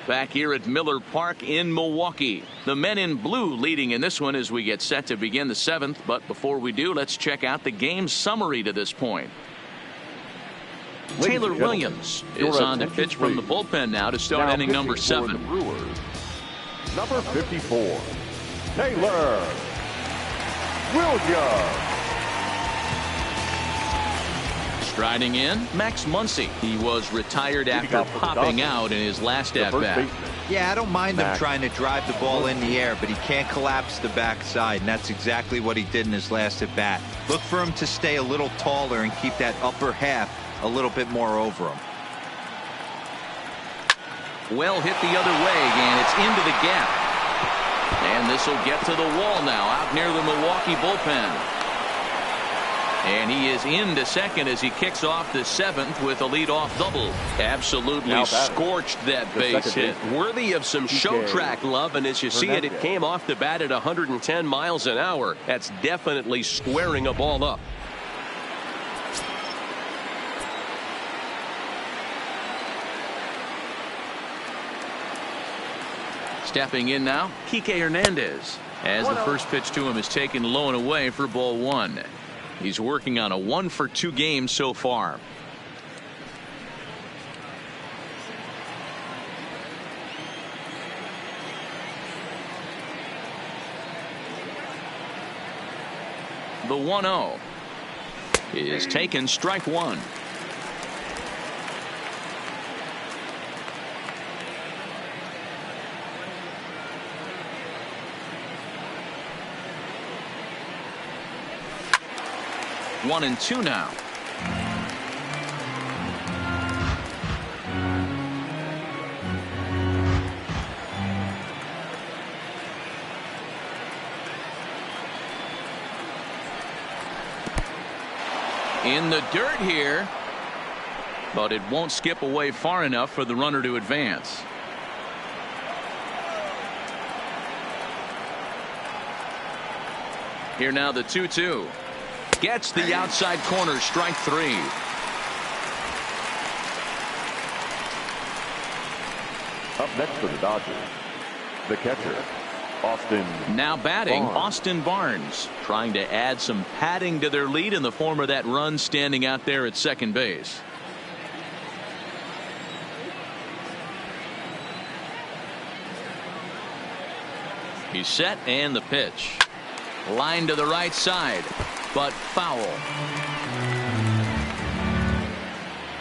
Back here at Miller Park in Milwaukee. The men in blue leading in this one as we get set to begin the 7th. But before we do, let's check out the game summary to this point. Taylor Williams is on to pitch from the bullpen now to start inning number 7. Brewers, number 54, Taylor Williams. Striding in, Max Muncy. He was retired after popping out in his last at-bat. Yeah, I don't mind him trying to drive the ball in the air, but he can't collapse the backside, and that's exactly what he did in his last at-bat. Look for him to stay a little taller and keep that upper half a little bit more over him. Well hit the other way, and it's into the gap. And this will get to the wall now out near the Milwaukee bullpen. And he is into second as he kicks off the 7th with a leadoff double. Absolutely scorched that base hit. Worthy of some show track love, and as you see it, it came off the bat at 110 miles an hour. That's definitely squaring a ball up. Stepping in now, Kike Hernandez, as the first pitch to him is taken low and away for ball 1. He's working on a 1 for 2 game so far. The 1-0 is taken, strike 1. One and 2 now. In the dirt here, but it won't skip away far enough for the runner to advance. Here now the 2-2. Gets the outside corner, strike 3. Up next for the Dodgers, the catcher, Austin. Now batting, Austin Barnes, trying to add some padding to their lead in the form of that run standing out there at second base. He's set, and the pitch. Line to the right side, but foul.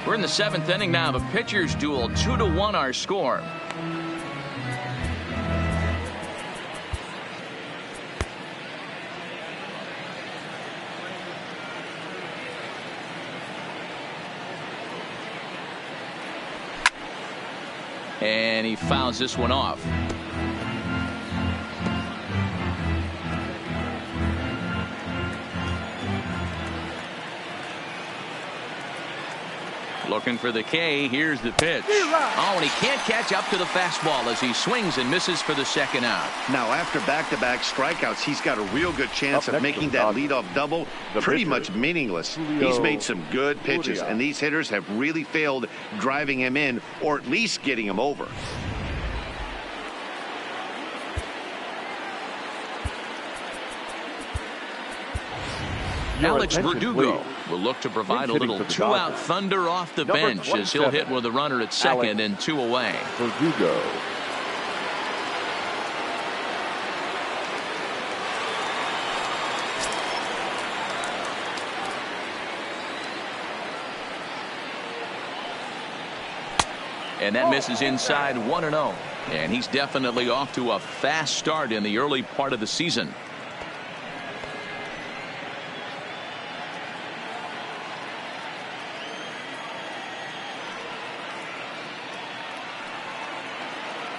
We're in the 7th inning now of a pitcher's duel. 2-1 our score. And he fouls this one off. Looking for the K. Here's the pitch. Oh, and he can't catch up to the fastball as he swings and misses for the second out. Now, after back-to-back strikeouts, he's got a real good chance of making that leadoff double pretty much meaningless. He's made some good pitches, and these hitters have really failed driving him in or at least getting him over. Alex Verdugo will look to provide a little two-out thunder off the bench as he'll hit with a runner at second and 2 away. Verdugo. And that misses inside 1-0. And he's definitely off to a fast start in the early part of the season.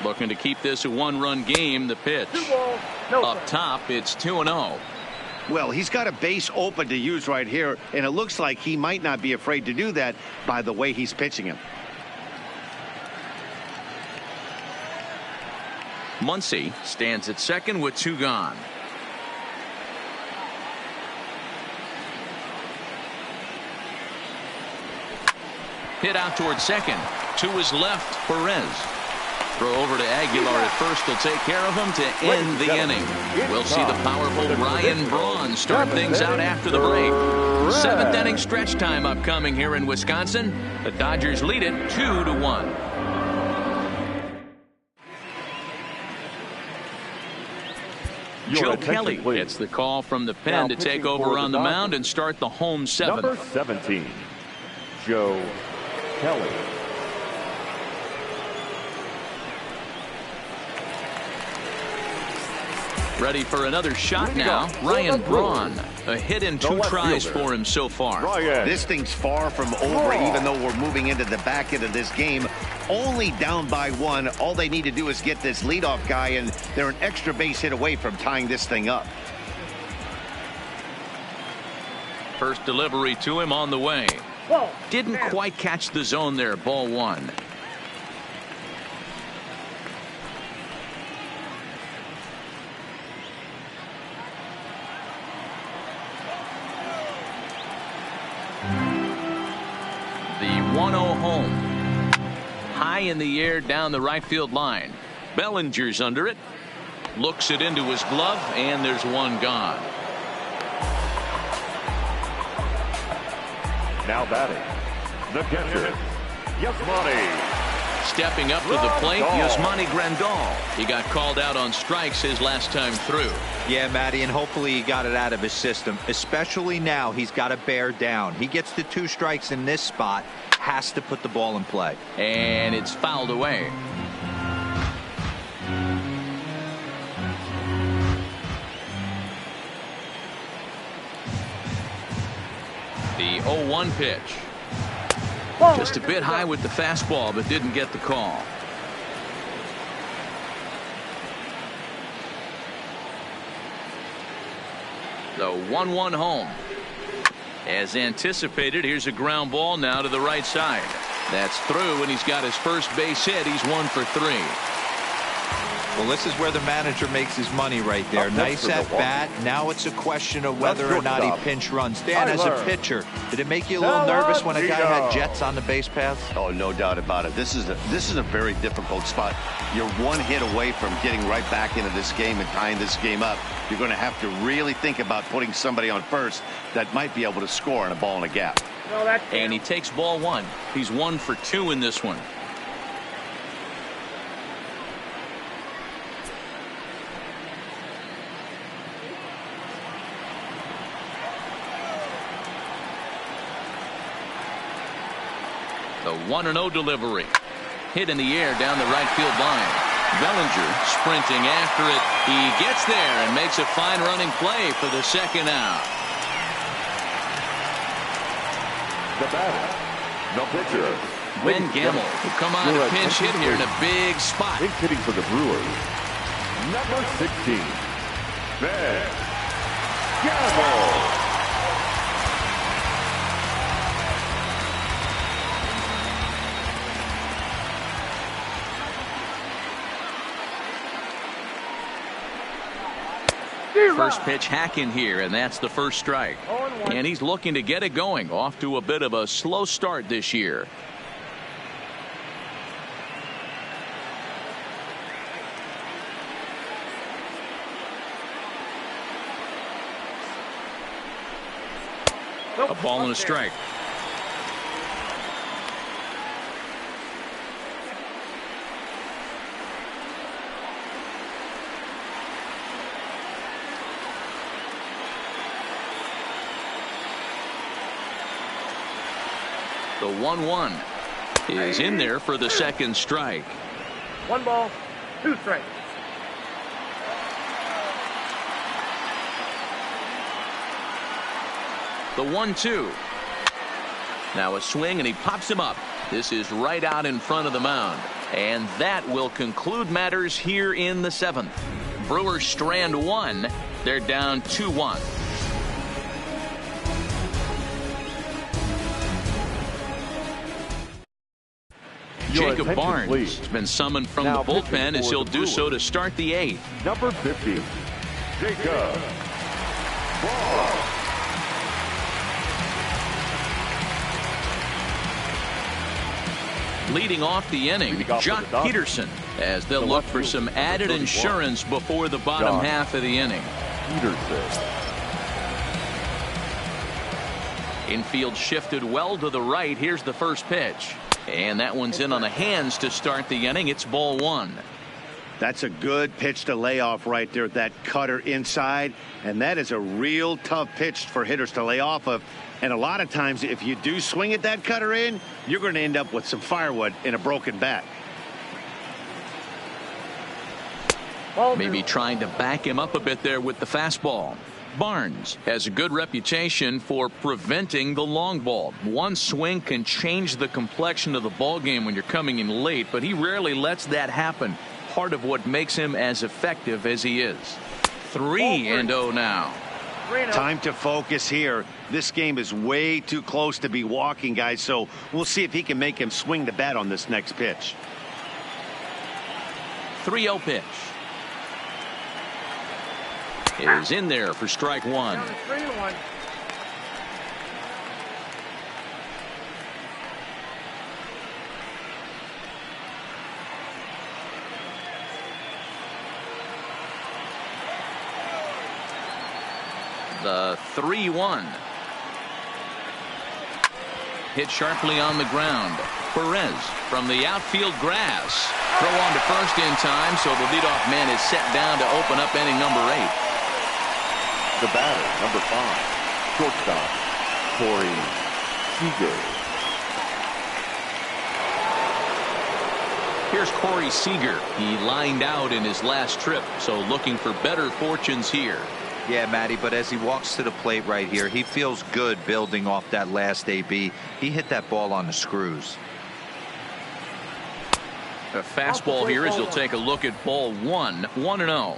Looking to keep this a one-run game. The pitch. Up top, it's 2-0. Well, he's got a base open to use right here, and it looks like he might not be afraid to do that by the way he's pitching him. Muncy stands at second with 2 gone. Hit out towards second. To his left, Perez. Throw over to Aguilar at first will take care of him to end the inning. We'll see the powerful Ryan Braun start things out after the break. 7th inning stretch time upcoming here in Wisconsin. The Dodgers lead it 2-1. Joe Kelly gets the call from the pen to take over on the mound and start the home 7th. Number 17, Joe Kelly. Ready for another shot now. Ryan Braun. A hit in 2 tries for him so far. This thing's far from over, even though we're moving into the back end of this game. Only down by 1. All they need to do is get this leadoff guy, and they're an extra base hit away from tying this thing up. First delivery to him on the way. Didn't quite catch the zone there. Ball 1. The 1-0 home. High in the air down the right field line. Bellinger's under it. Looks it into his glove, and there's 1 gone. Now batting, the catcher, Yasmani. Stepping up to the plate, Yasmani Grandal. He got called out on strikes his last time through. Yeah, Matty, and hopefully he got it out of his system. Especially now, he's got to bear down. He gets the 2 strikes in this spot, has to put the ball in play. And it's fouled away. The 0-1 pitch. Just a bit high with the fastball, but didn't get the call. The 1-1 home. As anticipated, here's a ground ball now to the right side. That's through, and he's got his first base hit. He's 1 for 3. Well, this is where the manager makes his money right there. Nice at bat. Now it's a question of whether or not he pinch runs. Dan, as a pitcher, did it make you a little nervous when a guy had jets on the base paths? Oh, no doubt about it. This is a very difficult spot. You're one hit away from getting right back into this game and tying this game up. You're going to have to really think about putting somebody on first that might be able to score on a ball in a gap. And he takes ball 1. He's 1 for 2 in this one. The 1-0 delivery. Hit in the air down the right field line. Bellinger sprinting after it. He gets there and makes a fine running play for the second out. The batter, the pitcher. Ben Gamble will come on to pinch hit here in a big spot. Big hitting for the Brewers. Number 16, Ben Gamble. First pitch hacking here, and that's the first strike. And he's looking to get it going. Off to a bit of a slow start this year. A ball and a strike. The 1-1 is in there for the second strike. 1 ball, 2 strikes. The 1-2. Now a swing, and he pops him up. This is right out in front of the mound. And that will conclude matters here in the 7th. Brewers strand 1. They're down 2-1. Jacob Barnes has been summoned from the bullpen as he'll do so to start the 8th. Number 50, Jacob Barnes. Leading off the inning, Jock Peterson, as they'll look for some added insurance before the bottom half of the inning. Infield shifted well to the right. Here's the first pitch. And that one's in on the hands to start the inning. It's ball 1. That's a good pitch to lay off right there. That cutter inside. And that is a real tough pitch for hitters to lay off of. And a lot of times, if you do swing at that cutter in, you're going to end up with some firewood in a broken bat. Maybe trying to back him up a bit there with the fastball. Barnes has a good reputation for preventing the long ball. One swing can change the complexion of the ball game when you're coming in late, but he rarely lets that happen. Part of what makes him as effective as he is. 3-0 now. Time to focus here. This game is way too close to be walking, guys, so we'll see if he can make him swing the bat on this next pitch. 3-0 pitch is in there for strike 1. The 3-1. Hit sharply on the ground. Perez from the outfield grass. Throw on to first in time, so the leadoff man is set down to open up inning number 8. The batter, number 5, shortstop, Corey Seager. Here's Corey Seager. He lined out in his last trip, so looking for better fortunes here. Yeah, Matty, but as he walks to the plate right here, he feels good building off that last AB. He hit that ball on the screws. A fastball here as he'll take a look at ball 1. 1-0.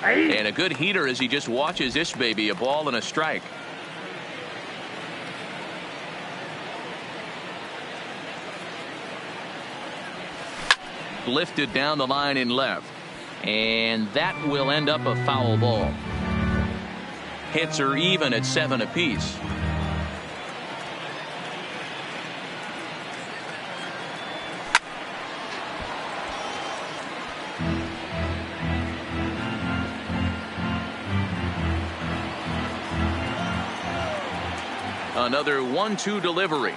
And a good heater as he just watches this baby, a ball and a strike. Lifted down the line in left. And that will end up a foul ball. Hits are even at 7 apiece. Another 1-2 delivery.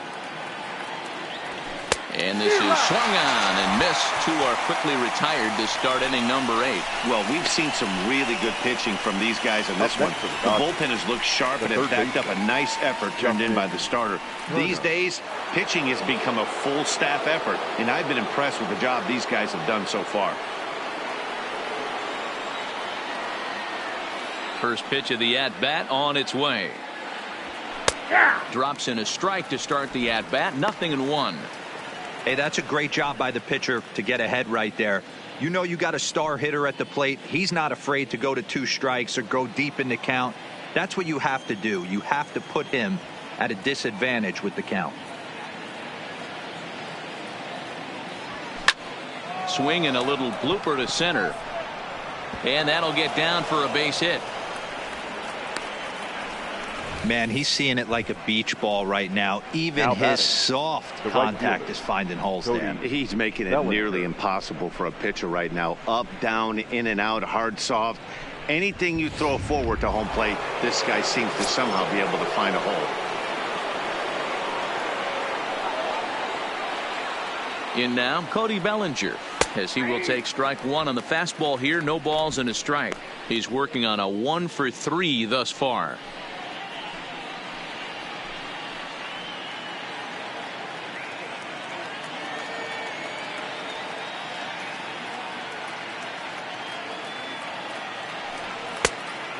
And this is swung on and missed. Two are quickly retired to start inning number 8. Well, we've seen some really good pitching from these guys in this one. The bullpen has looked sharp and has backed up a nice effort turned in by the starter. These days, pitching has become a full staff effort, and I've been impressed with the job these guys have done so far. First pitch of the at-bat on its way. Drops in a strike to start the at-bat. 0-1. Hey, that's a great job by the pitcher to get ahead right there. You know you got a star hitter at the plate. He's not afraid to go to 2 strikes or go deep in the count. That's what you have to do. You have to put him at a disadvantage with the count. Swing and a little blooper to center. And that'll get down for a base hit. Man, he's seeing it like a beach ball right now. Even his soft contact is finding holes, Dan. He's making it nearly impossible for a pitcher right now. Up, down, in and out, hard, soft. Anything you throw forward to home plate, this guy seems to somehow be able to find a hole. In now, Cody Bellinger, as he will take strike 1 on the fastball here. No balls and a strike. He's working on a 1-for-3 thus far.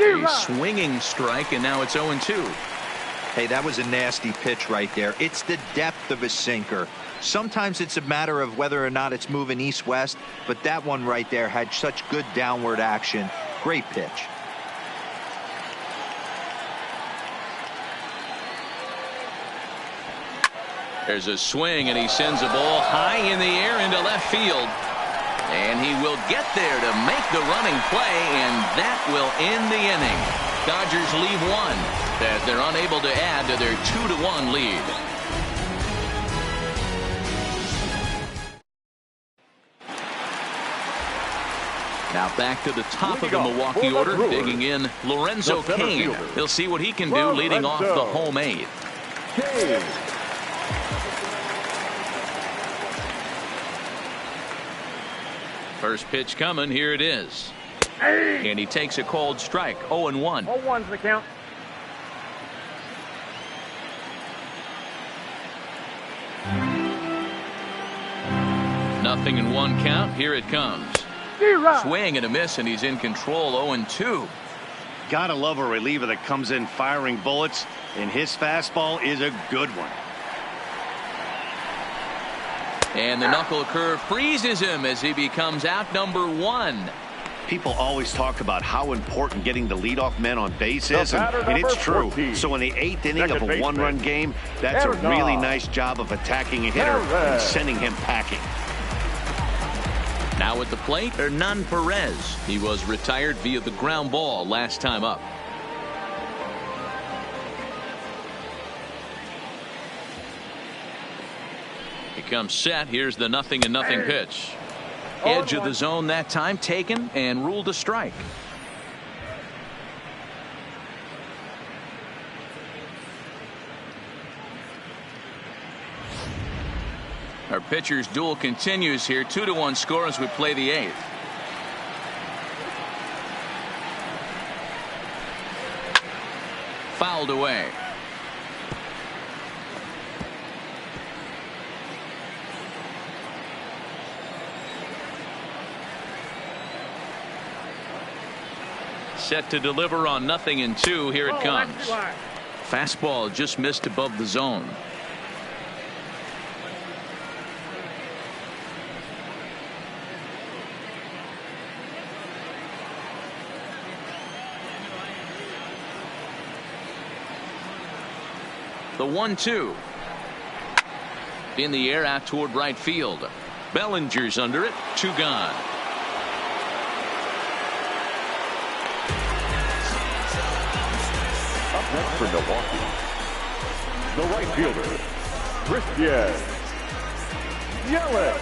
A swinging strike, and now it's 0-2. Hey, that was a nasty pitch right there. It's the depth of a sinker. Sometimes it's a matter of whether or not it's moving east-west, but that one right there had such good downward action. Great pitch. There's a swing, and he sends a ball high in the air into left field. And he will get there to make the running play, and that will end the inning. Dodgers leave 1 as they're unable to add to their 2-1 lead. Now back to the top of the Milwaukee order, digging in Lorenzo Cain. He'll see what he can do leading off the home 8th. First pitch coming. Here it is. And he takes a cold strike. 0-1. 0-1's the count. Nothing in 1 count. Here it comes. Swing and a miss, and he's in control. 0-2. Gotta love a reliever that comes in firing bullets, and his fastball is a good one. And the knuckle curve freezes him as he becomes out number 1. People always talk about how important getting the leadoff men on base is, and it's true. So in the 8th inning of a 1-run game, that's a really nice job of attacking a hitter and sending him packing. Now at the plate, Hernan Perez. He was retired via the ground ball last time up. He comes set. Here's the 0-0 pitch. Edge of the zone that time taken and ruled a strike. Our pitcher's duel continues here. 2-1 score as we play the 8th. Fouled away. Set to deliver on 0-2. Here it comes. Fastball just missed above the zone. The 1-2. In the air out toward right field. Bellinger's under it. 2 gone. Up next for Milwaukee, the right fielder, Christian Yelich.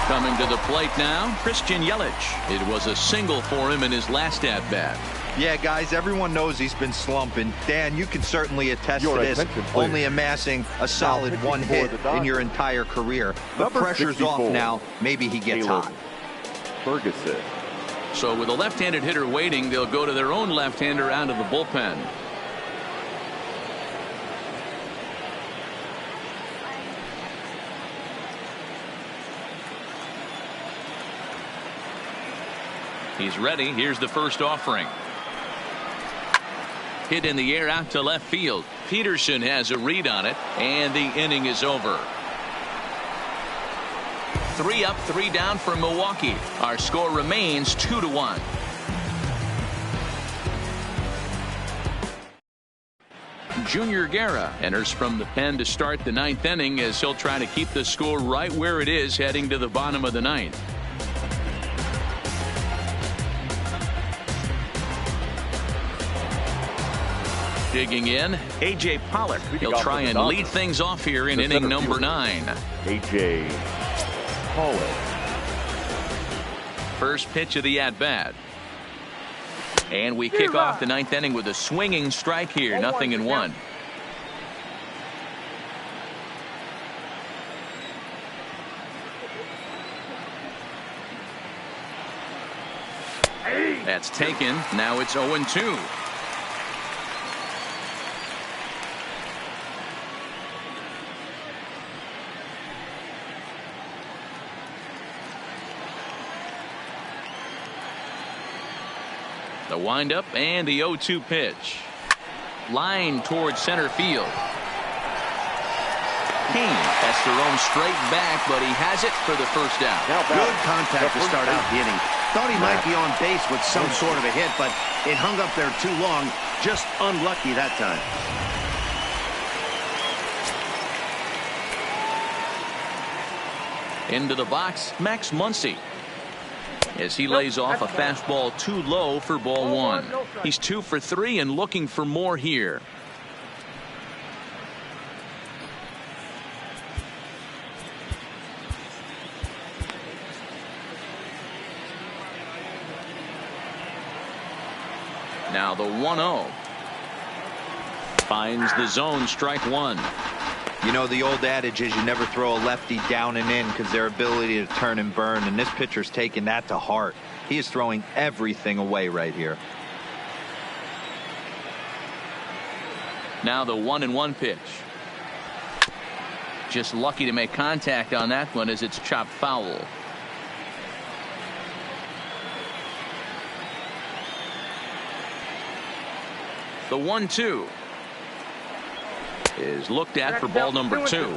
Coming to the plate now, Christian Yelich. It was a single for him in his last at-bat. Yeah, guys, everyone knows he's been slumping. Dan, you can certainly attest Your to this, attention, please. only amassing a solid pitching 1 for hit the Dodgers. in your entire career. But Number pressure's 64, off now. Maybe he gets Caleb hot. Ferguson. So with a left-handed hitter waiting, they'll go to their own left-hander out of the bullpen. He's ready. Here's the first offering. Hit in the air out to left field. Peterson has a read on it, and the inning is over. 3 up, 3 down for Milwaukee. Our score remains 2-1. Junior Guerra enters from the pen to start the 9th inning as he'll try to keep the score right where it is heading to the bottom of the 9th. Digging in, A.J. Pollock. He'll try and lead things off here in inning number 9. A.J. Pollock. First pitch of the at-bat. And we kick off the 9th inning with a swinging strike here. 0-1. That's taken. Now it's 0-2. The windup and the 0-2 pitch. Line towards center field. Kane has to roam straight back, but he has it for the first down. Good contact to start out the inning. Thought he might be on base with some sort of a hit, but it hung up there too long. Just unlucky that time. Into the box, Max Muncy. As he lays off a fastball too low for ball 1. He's 2 for 3 and looking for more here. Now the 1-0. Finds the zone, strike 1. You know, the old adage is you never throw a lefty down and in because their ability to turn and burn, and this pitcher's taking that to heart. He is throwing everything away right here. Now the 1-1 pitch. Just lucky to make contact on that one as it's chopped foul. The 1-2 is looked at for ball number 2.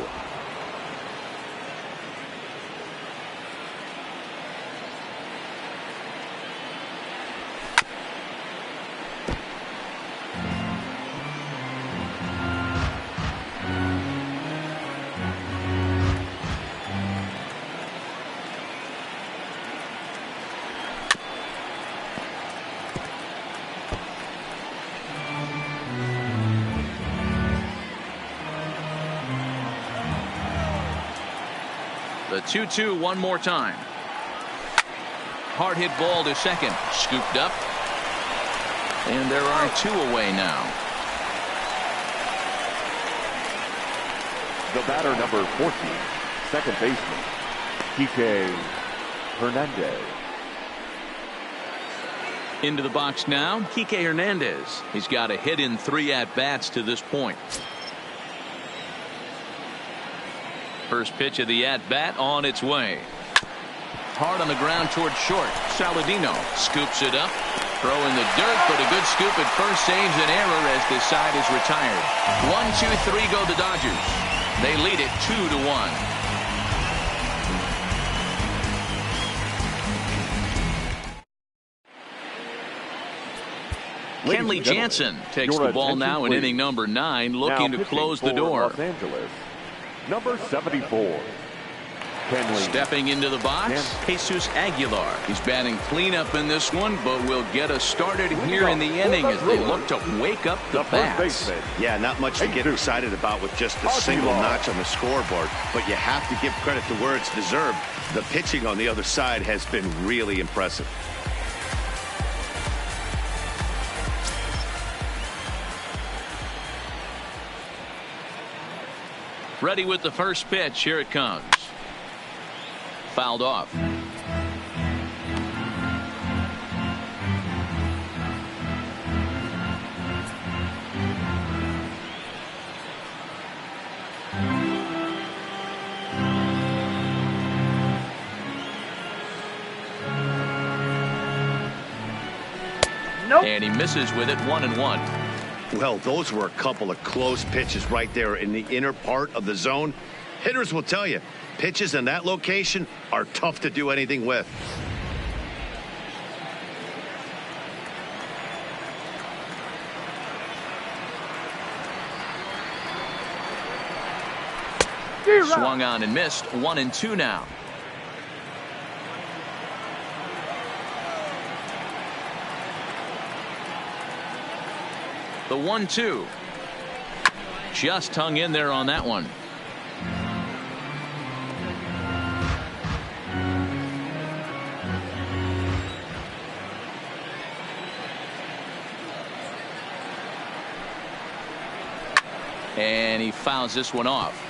The 2-2 one more time. Hard hit ball to second. Scooped up. And there are 2 away now. The batter, number 14, second baseman, Kike Hernandez. Into the box now, Kike Hernandez. He's got a hit in 3 at-bats to this point. First pitch of the at-bat on its way. Hard on the ground towards short. Saladino scoops it up. Throw in the dirt, but a good scoop at first saves an error as this side is retired. 1-2-3 go the Dodgers. They lead it 2-1. Kenley Jansen takes the ball now in inning number 9, looking to close the door. Los Angeles, number 74. Stepping into the box, Jesus Aguilar. He's batting cleanup in this one, but will get us started here in the inning as they look to wake up the bats. Yeah, not much to get excited about with just a single notch on the scoreboard, but you have to give credit to where it's deserved. The pitching on the other side has been really impressive. Ready with the first pitch. Here it comes. Fouled off. Nope. And he misses with it, 1-1. Well, those were a couple of close pitches right there in the inner part of the zone. Hitters will tell you, pitches in that location are tough to do anything with. Swung on and missed, 1-2 now. The 1-2. Just hung in there on that one. And he fouls this one off.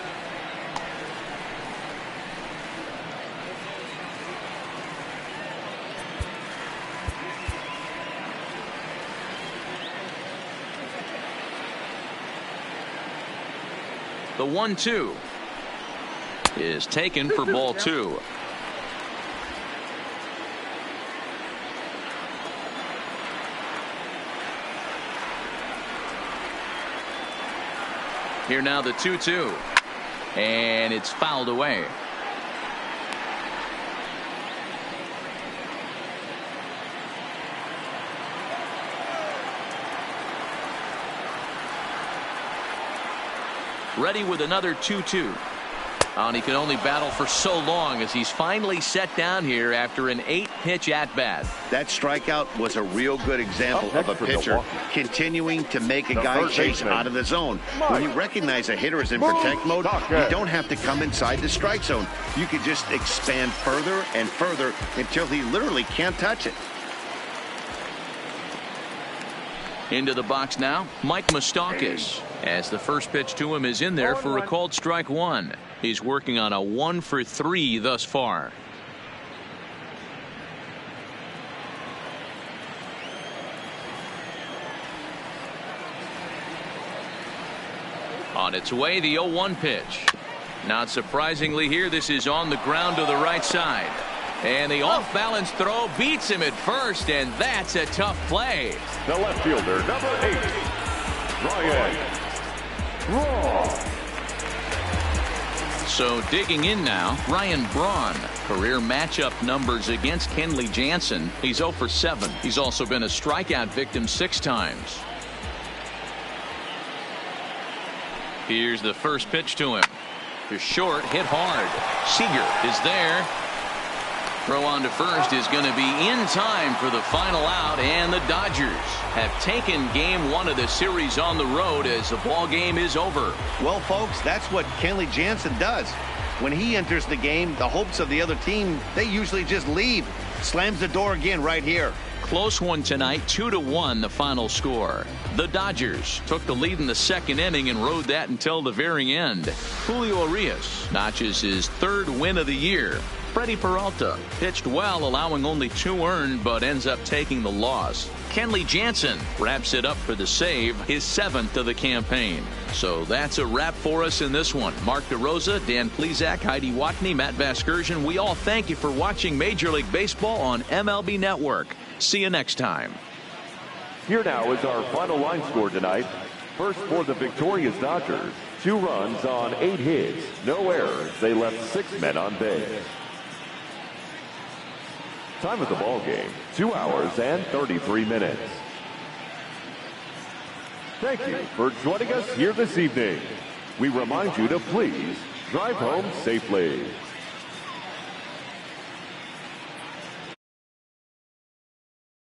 The 1-2 is taken for ball 2. Here now the 2-2, and it's fouled away. Ready with another 2-2. And he can only battle for so long as he's finally set down here after an 8-pitch at-bat. That strikeout was a real good example of a pitcher continuing to make a guy chase out of the zone. When you recognize a hitter is in protect mode, you don't have to come inside the strike zone. You can just expand further and further until he literally can't touch it. Into the box now, Mike Moustakas, as the first pitch to him is in there for a called strike 1. He's working on a 1-for-3 thus far. On its way, the 0-1 pitch. Not surprisingly here, this is on the ground to the right side. And the off-balance throw beats him at first, and that's a tough play. The left fielder, number 8, Ryan Braun. So digging in now, Ryan Braun. Career matchup numbers against Kenley Jansen. He's 0 for 7. He's also been a strikeout victim 6 times. Here's the first pitch to him. To short, hit hard. Seager is there. Throw on to first is going to be in time for the final out, and the Dodgers have taken game 1 of the series on the road as the ball game is over. Well, folks, that's what Kenley Jansen does. When he enters the game, the hopes of the other team, they usually just leave. Slams the door again right here. Close one tonight, 2-1 the final score. The Dodgers took the lead in the second inning and rode that until the very end. Julio Urias notches his 3rd win of the year. Freddie Peralta pitched well, allowing only 2 earned, but ends up taking the loss. Kenley Jansen wraps it up for the save, his 7th of the campaign. So that's a wrap for us in this one. Mark DeRosa, Dan Plesac, Heidi Watney, Matt Vasgersian, we all thank you for watching Major League Baseball on MLB Network. See you next time. Here now is our final line score tonight. First for the victorious Dodgers, 2 runs on 8 hits, no errors. They left 6 men on base. Time of the ball game, 2 hours and 33 minutes. Thank you for joining us here this evening. We remind you to please drive home safely.